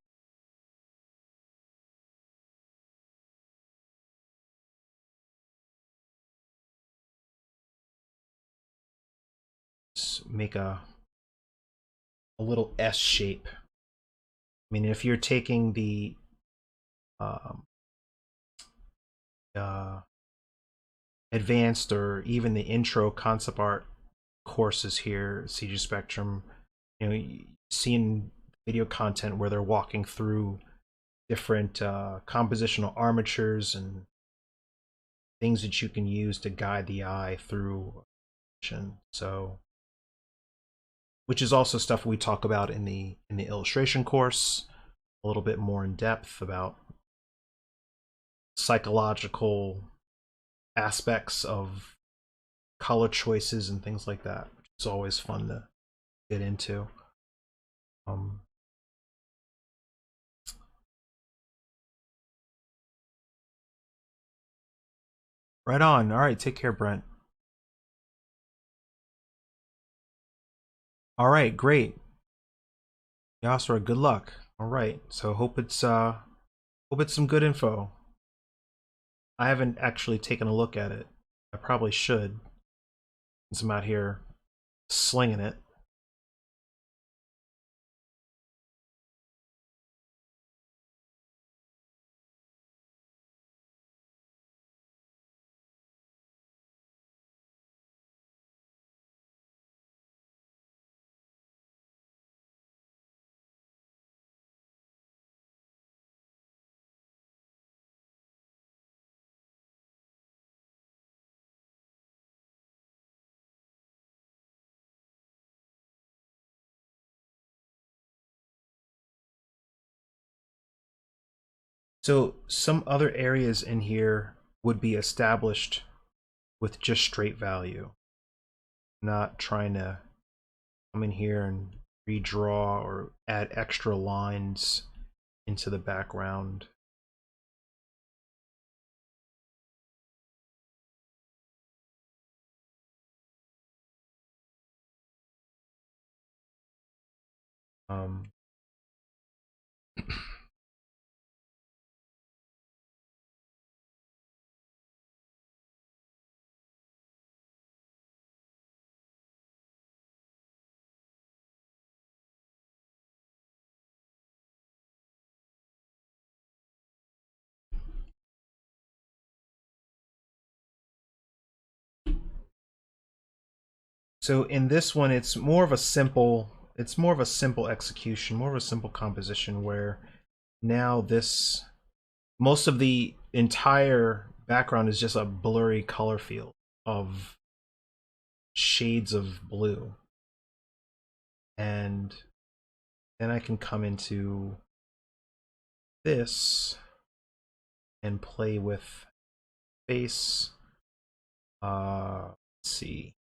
Just make a little S shape. I mean, if you're taking the um, uh, advanced or even the intro concept art courses here, CG Spectrum, you know, seeing video content where they're walking through different compositional armatures and things that you can use to guide the eye through. So, which is also stuff we talk about in the illustration course, a little bit more in depth about psychological aspects of color choices and things like that, which is always fun to get into. Um, right on. All right, take care, Brent. All right, great. Yasra, good luck. All right, so hope it's some good info. I haven't actually taken a look at it. I probably should, since I'm out here slinging it. So some other areas in here would be established with just straight value, not trying to come in here and redraw or add extra lines into the background. Um, so in this one, it's more of a simple execution, more of a simple composition where now this, most of the entire background is just a blurry color field of shades of blue. And then I can come into this and play with face. Let's see.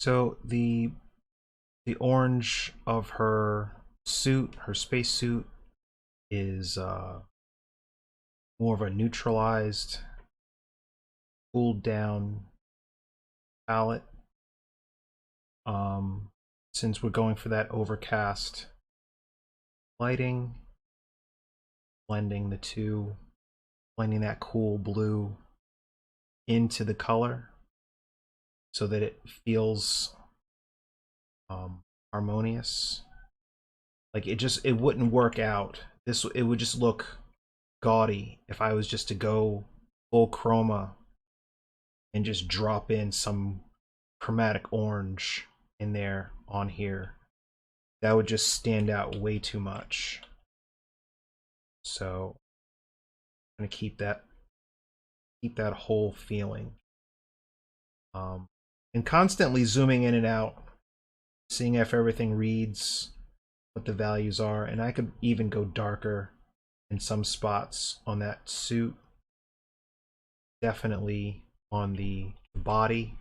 So the orange of her suit, her space suit, is more of a neutralized, cooled down palette. Since we're going for that overcast lighting, blending the two, blending that cool blue into the color so that it feels harmonious. Like it wouldn't work out. It would just look gaudy if I was just to go full chroma and just drop in some chromatic orange in there on here. That would just stand out way too much. So I'm gonna keep that whole feeling. And constantly zooming in and out, seeing if everything reads, what the values are, and I could even go darker in some spots on that suit. Definitely on the body.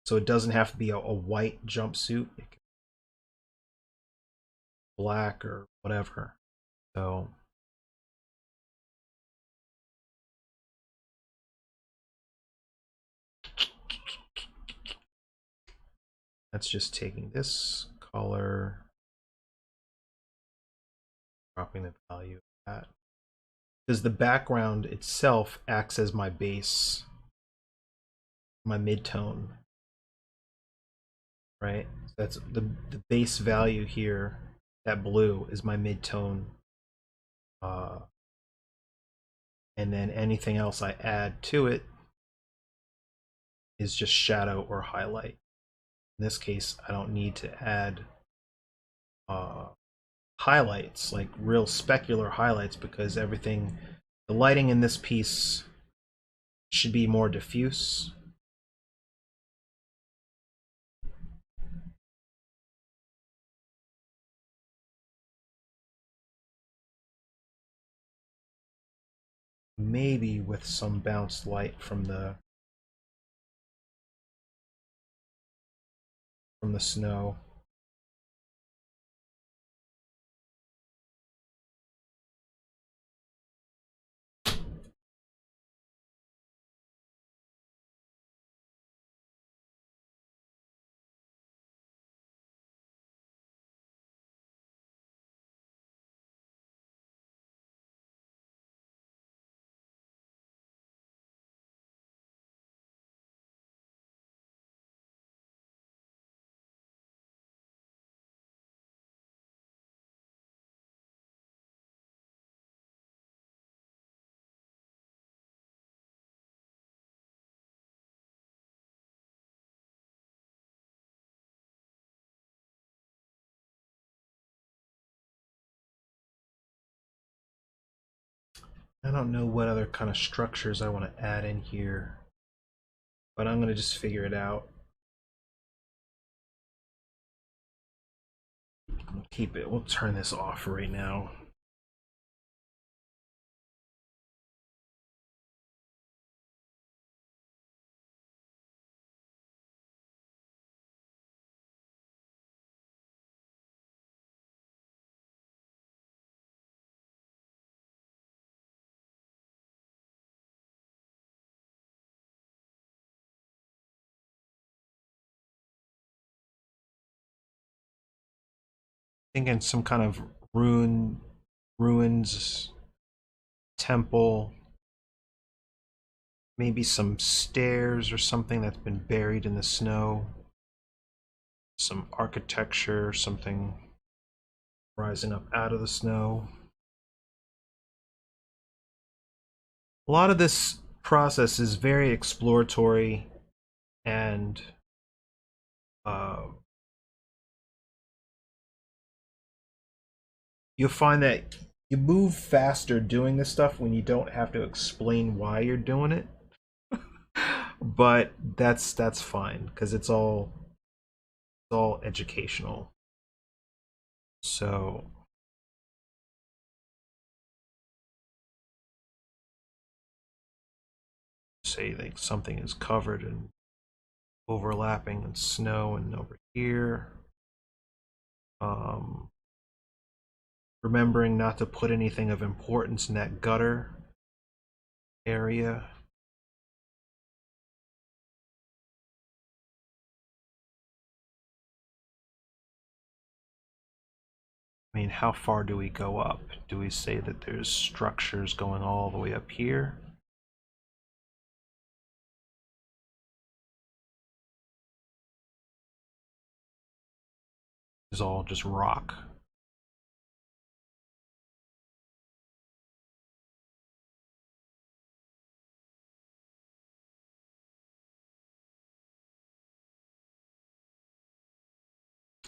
So it doesn't have to be a white jumpsuit. It can be black or whatever. So that's just taking this color, dropping the value of that. Because the background itself acts as my base, my midtone, right? That's the base value here. That blue is my midtone. And then anything else I add to it is just shadow or highlight. In this case, I don't need to add highlights, like real specular highlights, because everything, the lighting in this piece should be more diffuse. Maybe with some bounced light from the snow. I don't know what other kind of structures I want to add in here, but I'm going to just figure it out. We'll keep it. We'll turn this off right now. Thinking some kind of ruins, temple, maybe some stairs or something that's been buried in the snow, some architecture, something rising up out of the snow. A lot of this process is very exploratory, and you'll find that you move faster doing this stuff when you don't have to explain why you're doing it. But that's fine because it's all educational. So say like something is covered in overlapping and snow and over here. Um, remembering not to put anything of importance in that gutter area. I mean, how far do we go up? Do we say that there's structures going all the way up here? It's all just rock.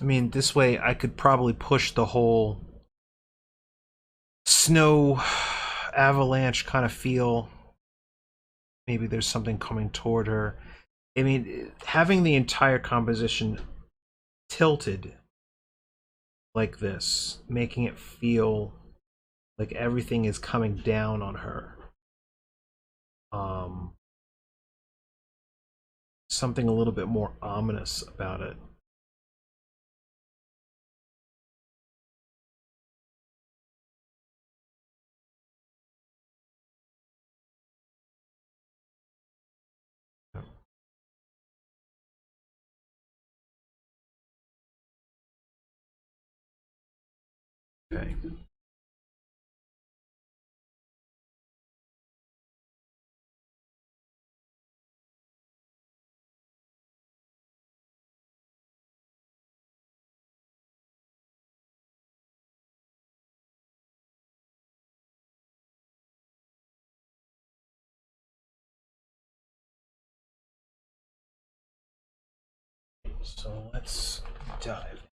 I mean, this way I could probably push the whole snow avalanche kind of feel. Maybe there's something coming toward her. I mean, having the entire composition tilted like this, making it feel like everything is coming down on her. Um, Something a little bit more ominous about it. Okay. So let's dive.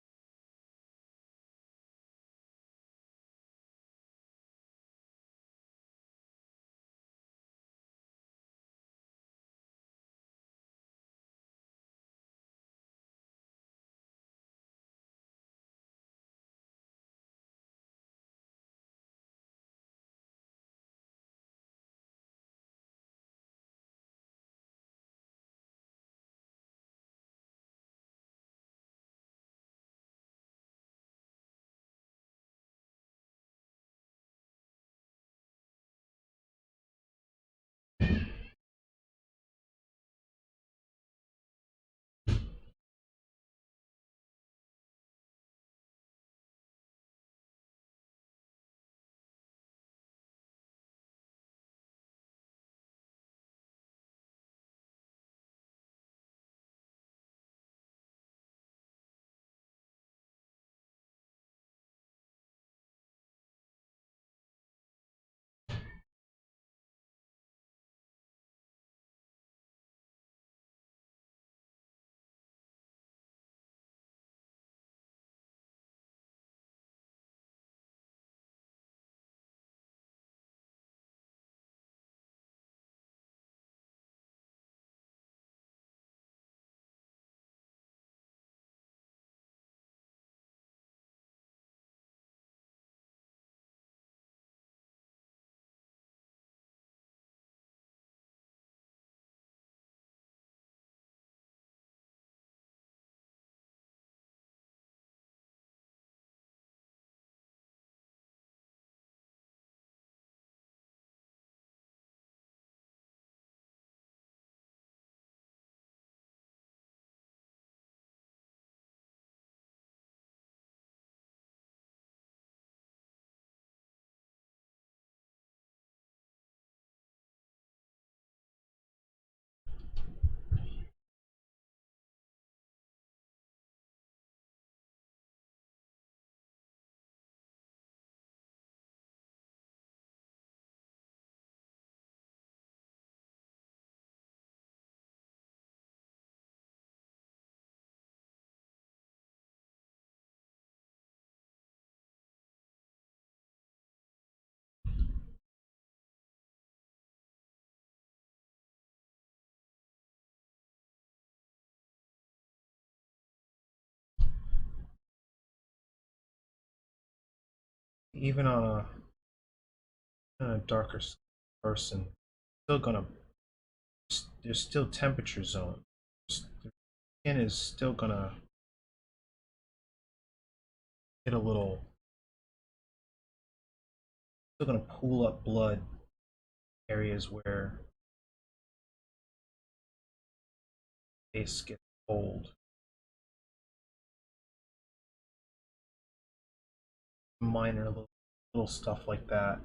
Even on a darker person, still gonna there's still temperature zone. There's skin is still gonna get a little, still gonna pool up blood areas where face gets cold. Minor little stuff like that.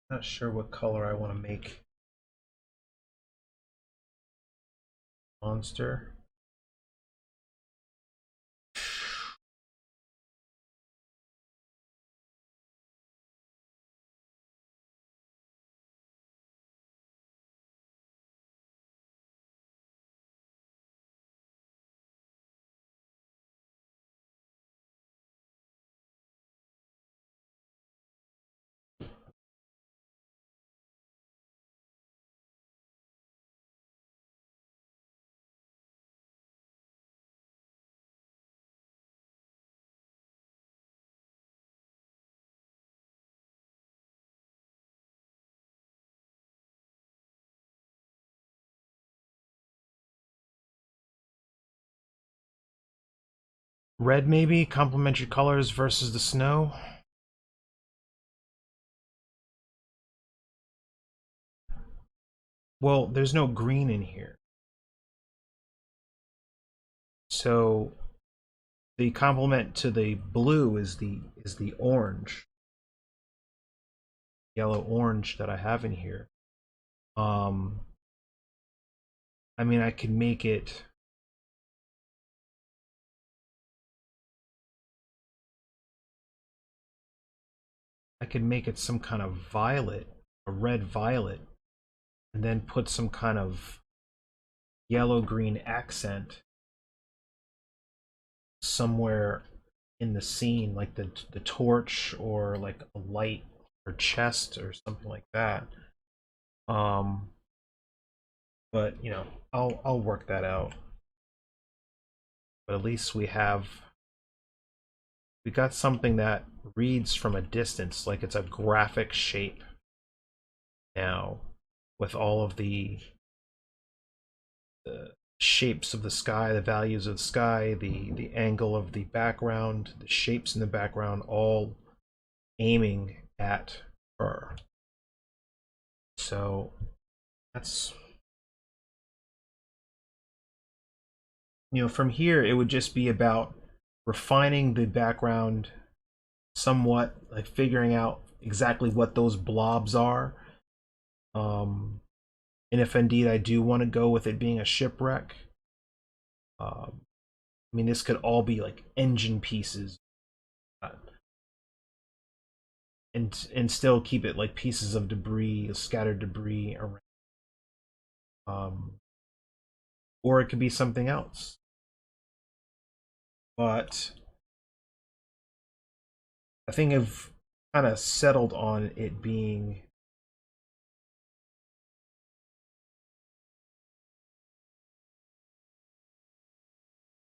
Not sure what color I want to make monster. Red maybe, complementary colors versus the snow. Well, there's no green in here. So the complement to the blue is the orange. Yellow orange that I have in here. Um I mean I could make it some kind of violet, a red violet, and then put some kind of yellow green accent somewhere in the scene, like the torch or like a light or chest or something like that. Um, but you know, I'll work that out. But at least we got something that reads from a distance, like it's a graphic shape now, with all of the shapes of the sky, the values of the sky, the angle of the background, the shapes in the background, all aiming at her. So that's, you know, from here it would just be about refining the background somewhat, like figuring out exactly what those blobs are. And if indeed I do want to go with it being a shipwreck, I mean, this could all be like engine pieces, uh, and still keep it like pieces of debris, scattered debris around. Um, or it could be something else. But I think I've kind of settled on it being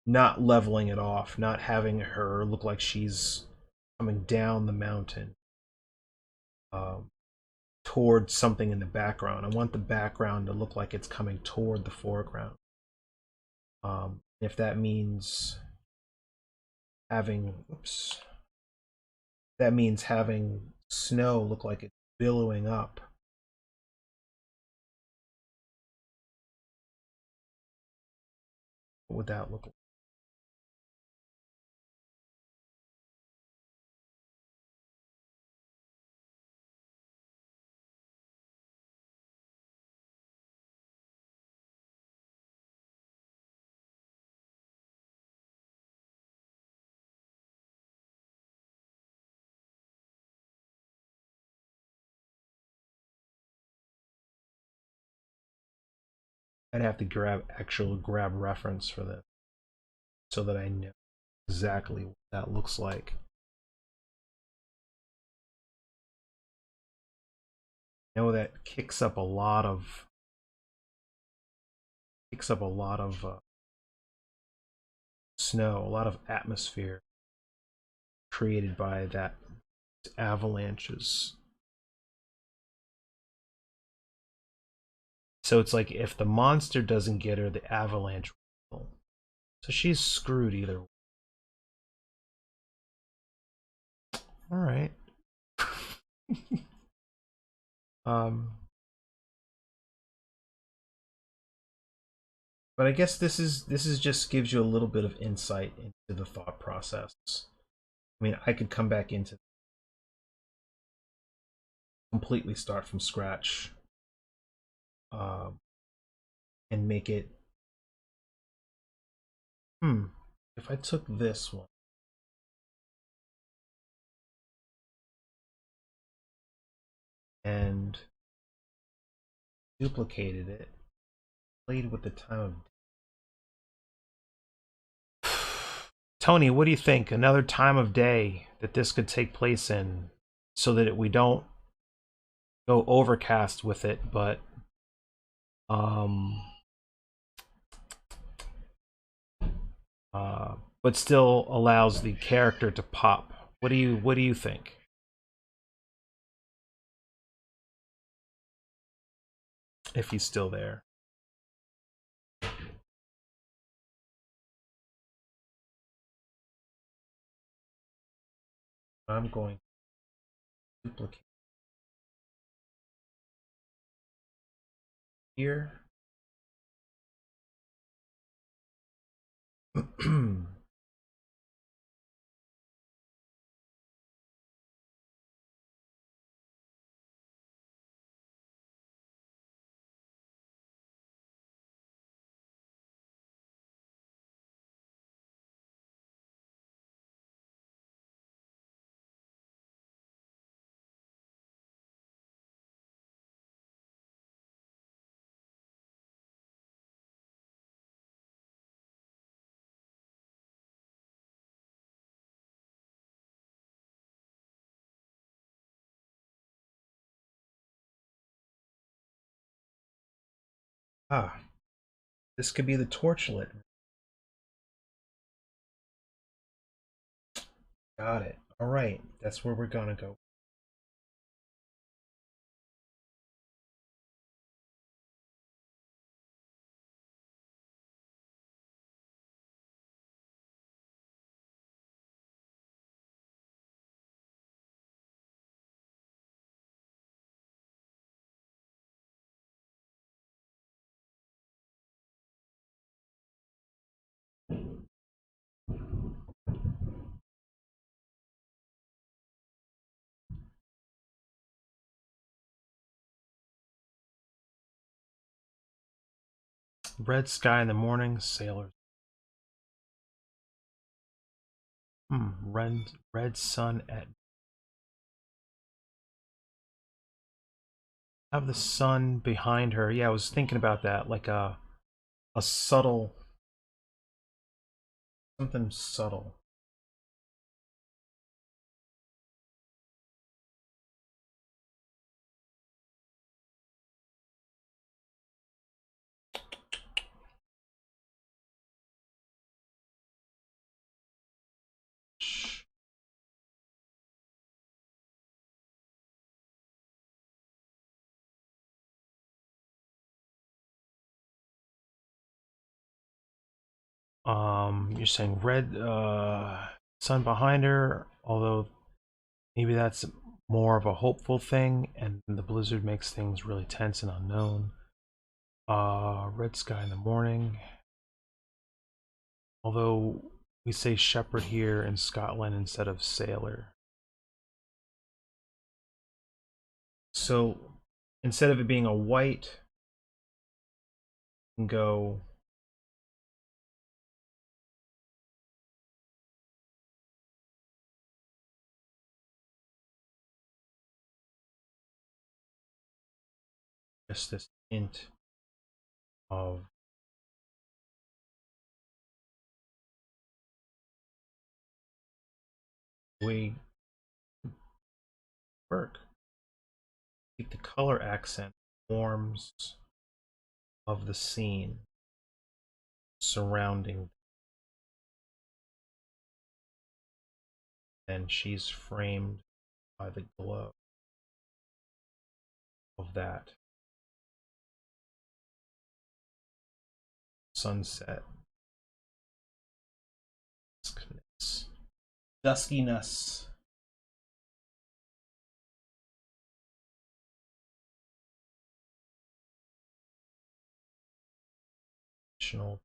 not leveling it off, not having her look like she's coming down the mountain um, towards something in the background. I want the background to look like it's coming toward the foreground. If that means having, oops, that means having snow look like it's billowing up. What would that look like? I'd have to grab reference for this so that I know exactly what that looks like. I know that kicks up a lot of snow, a lot of atmosphere created by that avalanches. So it's like if the monster doesn't get her, the avalanche will. So she's screwed either way. All right. um, but I guess this is just gives you a little bit of insight into the thought process. I mean, I could come back into completely start from scratch, um, and make it. If I took this one and duplicated it, played with the time of Tony, what do you think? Another time of day that this could take place in, so that we don't go overcast with it, um, but still allows the character to pop. What do you think? If he's still there, I'm going to duplicate here. Ah, this could be the torchlit. Got it. All right, that's where we're gonna go. Red sky in the morning, sailors. Red sun at. Have the sun behind her. Yeah, I was thinking about that, like a subtle, something subtle. You're saying red sun behind her, although maybe that's more of a hopeful thing, and the blizzard makes things really tense and unknown. Red sky in the morning. Although we say shepherd here in Scotland instead of sailor. So instead of it being a white, you can go just this hint of we work. Take the color accent forms of the scene surrounding, and she's framed by the glow of that sunset. Duskiness. Additional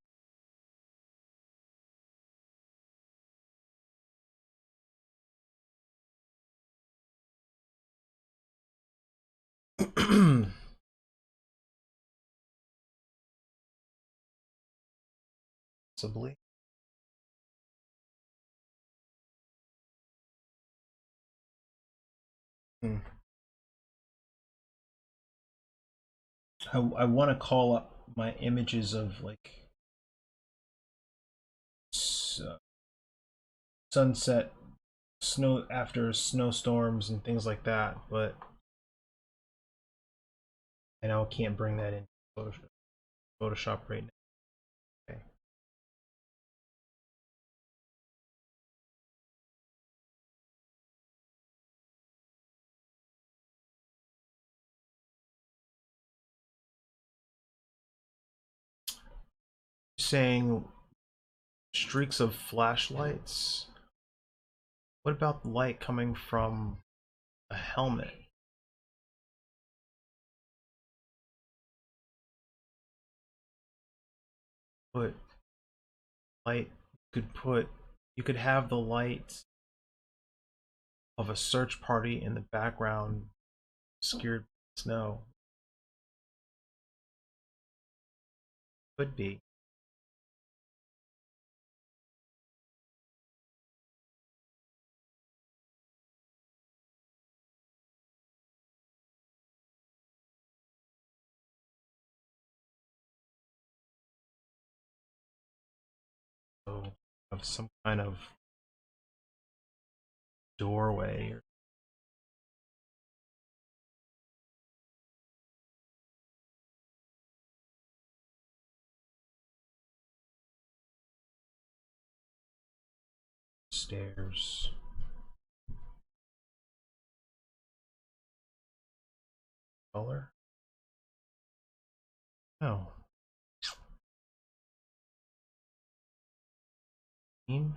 possibly. Hmm. I want to call up my images of like sunset, snow after snowstorms and things like that, but I now can't bring that in Photoshop right now. Okay. Saying streaks of flashlights. What about light coming from a helmet? Put light, you could have the light of a search party in the background, obscured by snow. Could be. So of some kind of doorway or stairs. Color? No. Green?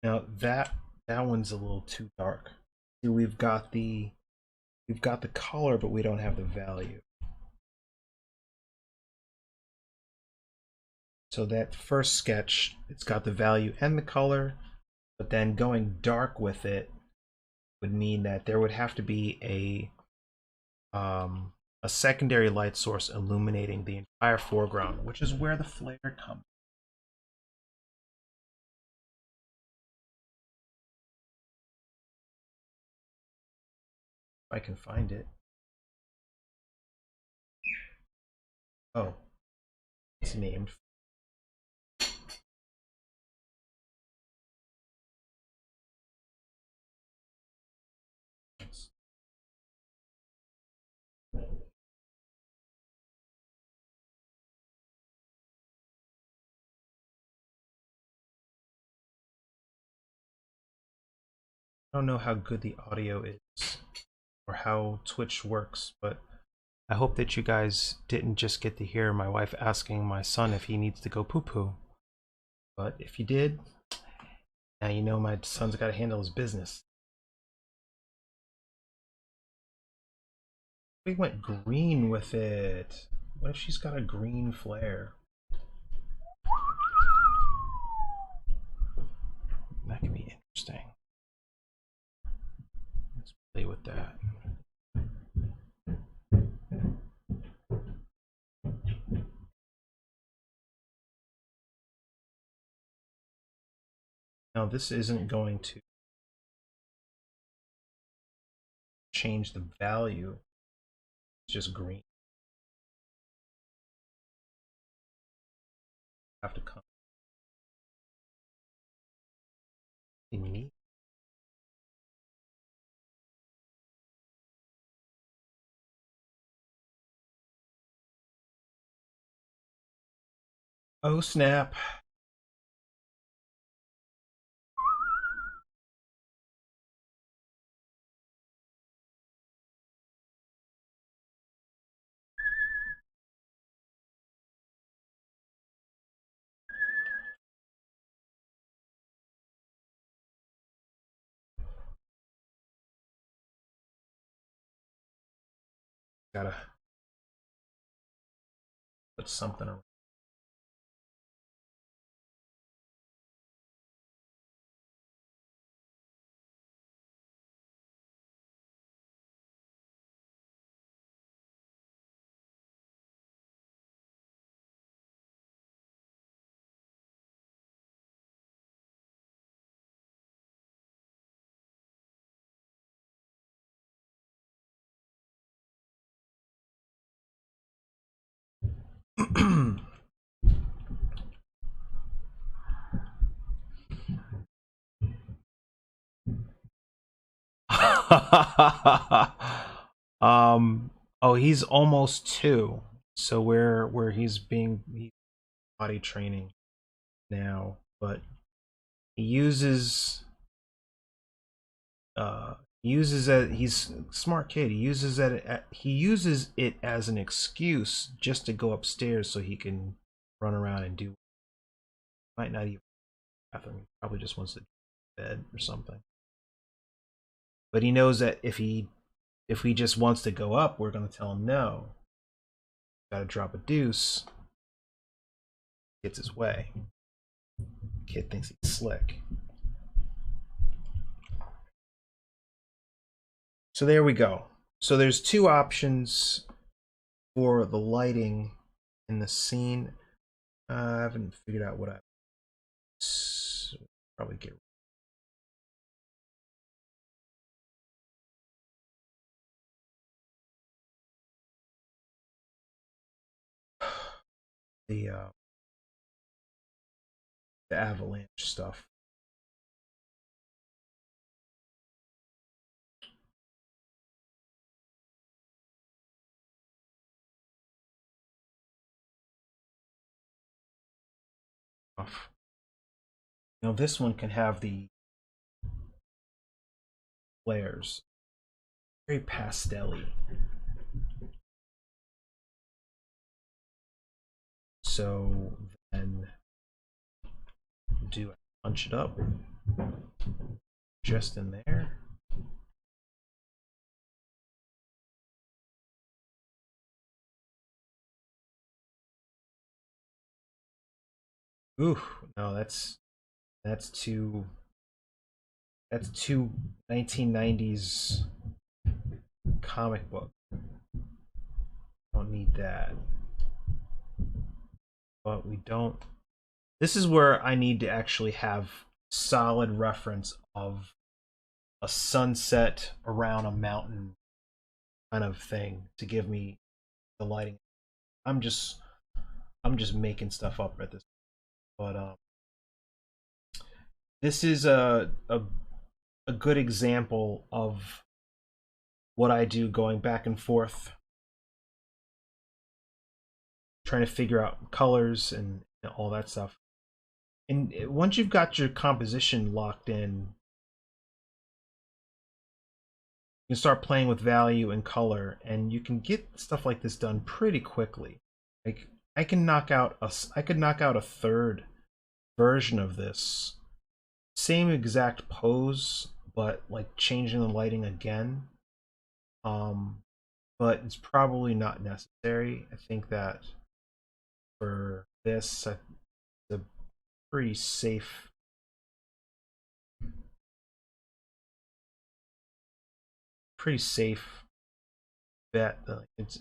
Now that one's a little too dark. See, we've got the color, but we don't have the value. So that first sketch, it's got the value and the color, but then going dark with it would mean that there would have to be a secondary light source illuminating the entire foreground, which is where the flare comes. If I can find it. Oh, it's named. I don't know how good the audio is or how Twitch works, but I hope that you guys didn't just get to hear my wife asking my son if he needs to go poo-poo. But if you did, now you know my son's got to handle his business. We went green with it. What if she's got a green flare? That could be interesting. Let's play with that. Now this isn't going to change the value. It's just green. Have to come in me. Oh snap. Gotta put something around. Oh, he's almost 2. So where he's body training now, but he uses that he's a smart kid. He uses it as an excuse just to go upstairs so he can run around and do, might not even bathroom. He probably just wants to bed or something. But he knows that if he just wants to go up, we're going to tell him no. Got to drop a deuce. Gets his way. Kid thinks he's slick. So there we go. So there's 2 options for the lighting in the scene. I haven't figured out what I probably get. The avalanche stuff. Now this one can have the flares. Very pastel-y. So then do I punch it up just in there? Ooh, no, that's too 1990s comic book. Don't need that. But we don't. This is where I need to actually have solid reference of a sunset around a mountain kind of thing to give me the lighting. I'm just making stuff up at this, but this is a good example of what I do, going back and forth, trying to figure out colors and all that stuff. And once you've got your composition locked in, You can start playing with value and color, and you can get stuff like this done pretty quickly. Like I could knock out a third version of this, same exact pose, but like changing the lighting again. Um, but it's probably not necessary. I think that for this, it's a pretty safe, pretty safe bet. It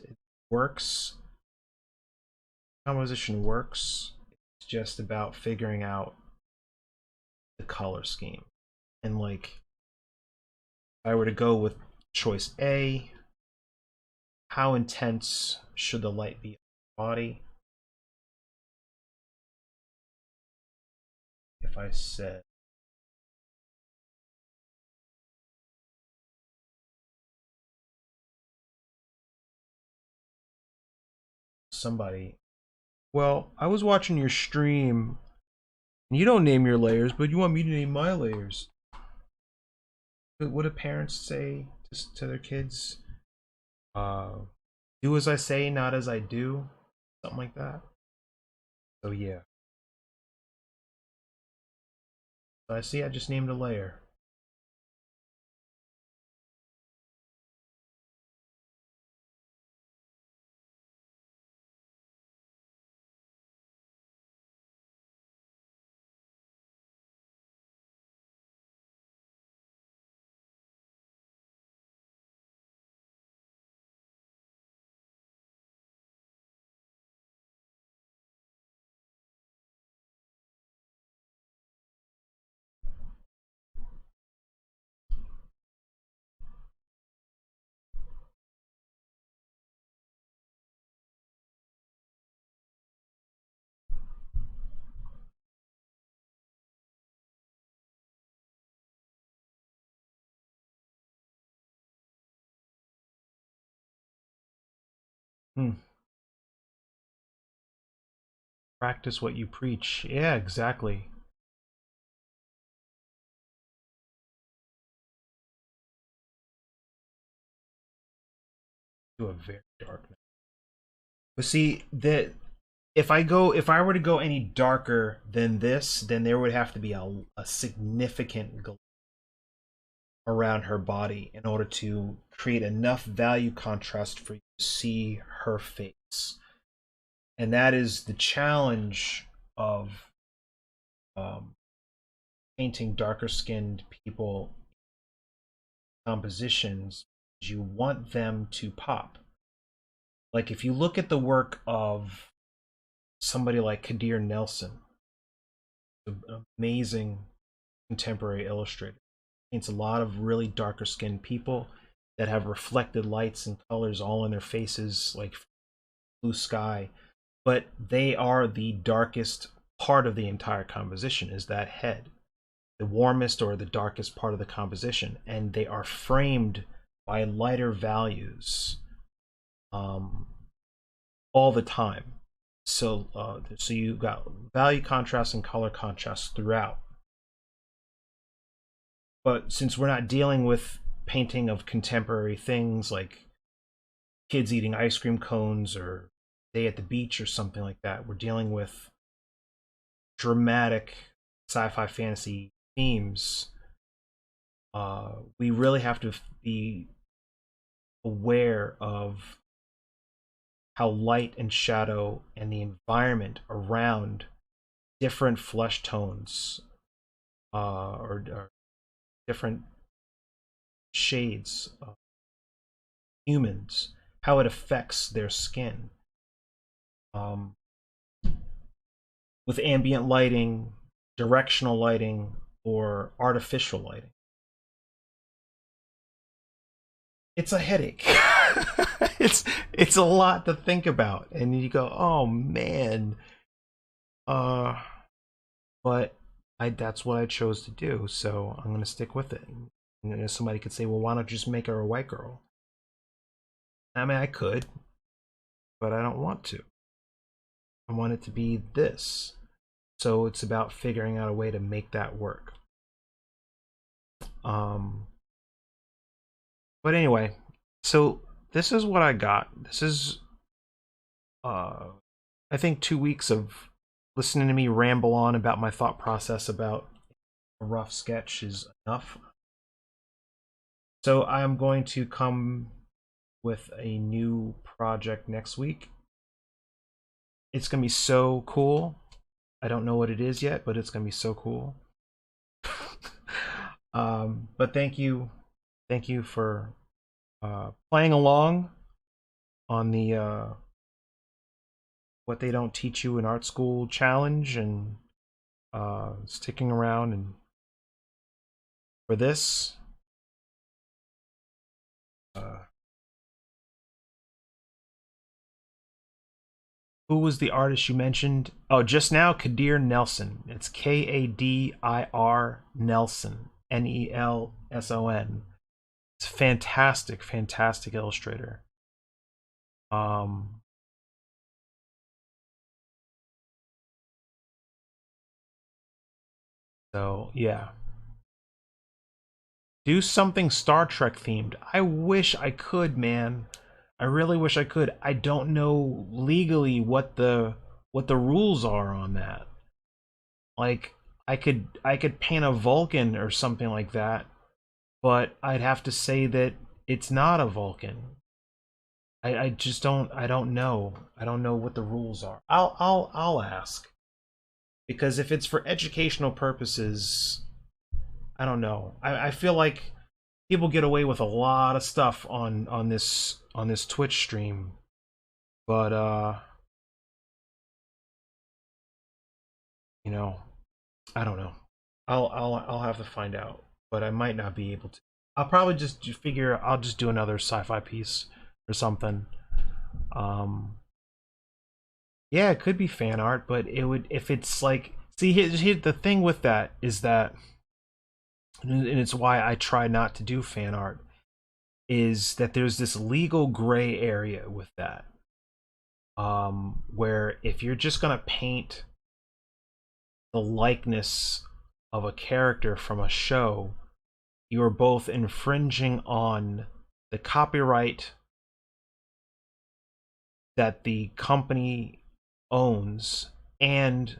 works. Composition works. It's just about figuring out the color scheme. And like, if I were to go with choice A, how intense should the light be on the body? If I said somebody, well, I was watching your stream, and you don't name your layers, but you want me to name my layers. What do parents say to their kids? Uh, do as I say, not as I do. Something like that. So yeah. So I see I just named a layer. Hmm. Practice what you preach. Yeah, exactly. To a very dark. But see that if I were to go any darker than this, then there would have to be a significant glow around her body in order to create enough value contrast for you to see her face. And that is the challenge of um, painting darker skinned people compositions. You want them to pop. Like if you look at the work of somebody like Kadir Nelson, an amazing contemporary illustrator, paints a lot of really darker skinned people that have reflected lights and colors all in their faces, like blue sky, but they are the darkest part of the entire composition, is that head, the warmest or the darkest part of the composition, and they are framed by lighter values um, all the time. So you got value contrast and color contrast throughout. But since we're not dealing with painting of contemporary things like kids eating ice cream cones or day at the beach or something like that, we're dealing with dramatic sci-fi fantasy themes. We really have to be aware of how light and shadow and the environment around different flesh tones or different shades of humans, how it affects their skin. Um, with ambient lighting, directional lighting, or artificial lighting. It's a headache. It's a lot to think about, and you go, oh man. Uh, but that's what I chose to do, so I'm gonna stick with it. And then somebody could say, well, why not just make her a white girl? I mean, I could, but I don't want to. I want it to be this. So it's about figuring out a way to make that work. Um, But anyway, so this is what I got. This is, uh, I think, 2 weeks of listening to me ramble on about my thought process about a rough sketch is enough. So I'm going to come with a new project next week. It's gonna be so cool. I don't know what it is yet, but it's gonna be so cool. But thank you for playing along on the what they don't teach you in art school challenge, and sticking around and for this. Uh, who was the artist you mentioned? Oh, just now, Kadir Nelson. It's Kadir Nelson, Nelson. It's fantastic, fantastic illustrator. Um, so yeah, do something Star Trek themed. I wish I could, man. I really wish I could. I don't know legally what the rules are on that. Like I could paint a Vulcan or something like that, but I'd have to say that it's not a Vulcan. I just I don't know. I don't know what the rules are. I'll ask. Because if it's for educational purposes, I don't know. I feel like people get away with a lot of stuff on this Twitch stream. But you know, I don't know. I'll have to find out, but I might not be able to. I'll probably just figure I'll just do another sci-fi piece or something. Um, yeah, it could be fan art, but it would if it's like see here the thing with that is that, and it's why I try not to do fan art, is that there's this legal gray area with that. Where if you're just gonna paint the likeness of a character from a show, you are both infringing on the copyright that the company owns and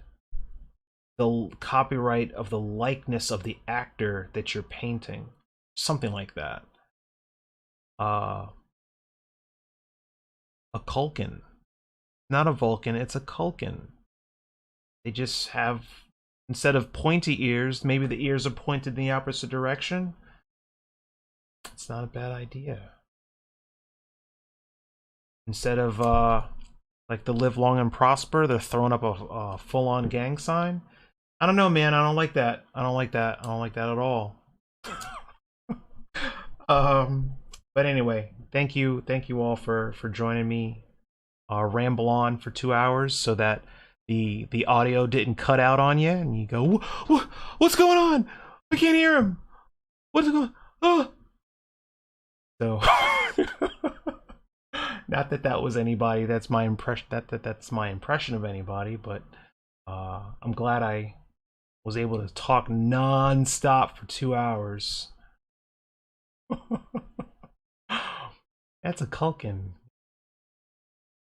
the copyright of the likeness of the actor that you're painting. Something like that. Uh, a Culkin. Not a Vulcan, it's a Culkin. They just have, instead of pointy ears, maybe the ears are pointed in the opposite direction. It's not a bad idea. Instead of like the live long and prosper, they're throwing up a full-on gang sign. I don't know, man. I don't like that. I don't like that. I don't like that at all. um, but anyway, thank you all for joining me. Ramble on for 2 hours so that the audio didn't cut out on you, and you go, what's going on? I can't hear him. What's going? Oh. So, not that that was anybody. That's my impression. That's my impression of anybody. But I'm glad I was able to talk non-stop for 2 hours. That's a Culkin.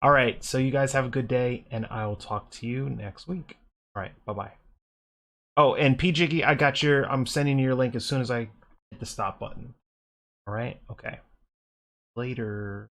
All right, so you guys have a good day, and I will talk to you next week. All right, bye-bye. Oh, and PJiggy, I got your, I'm sending you your link as soon as I hit the stop button. All right, okay. Later.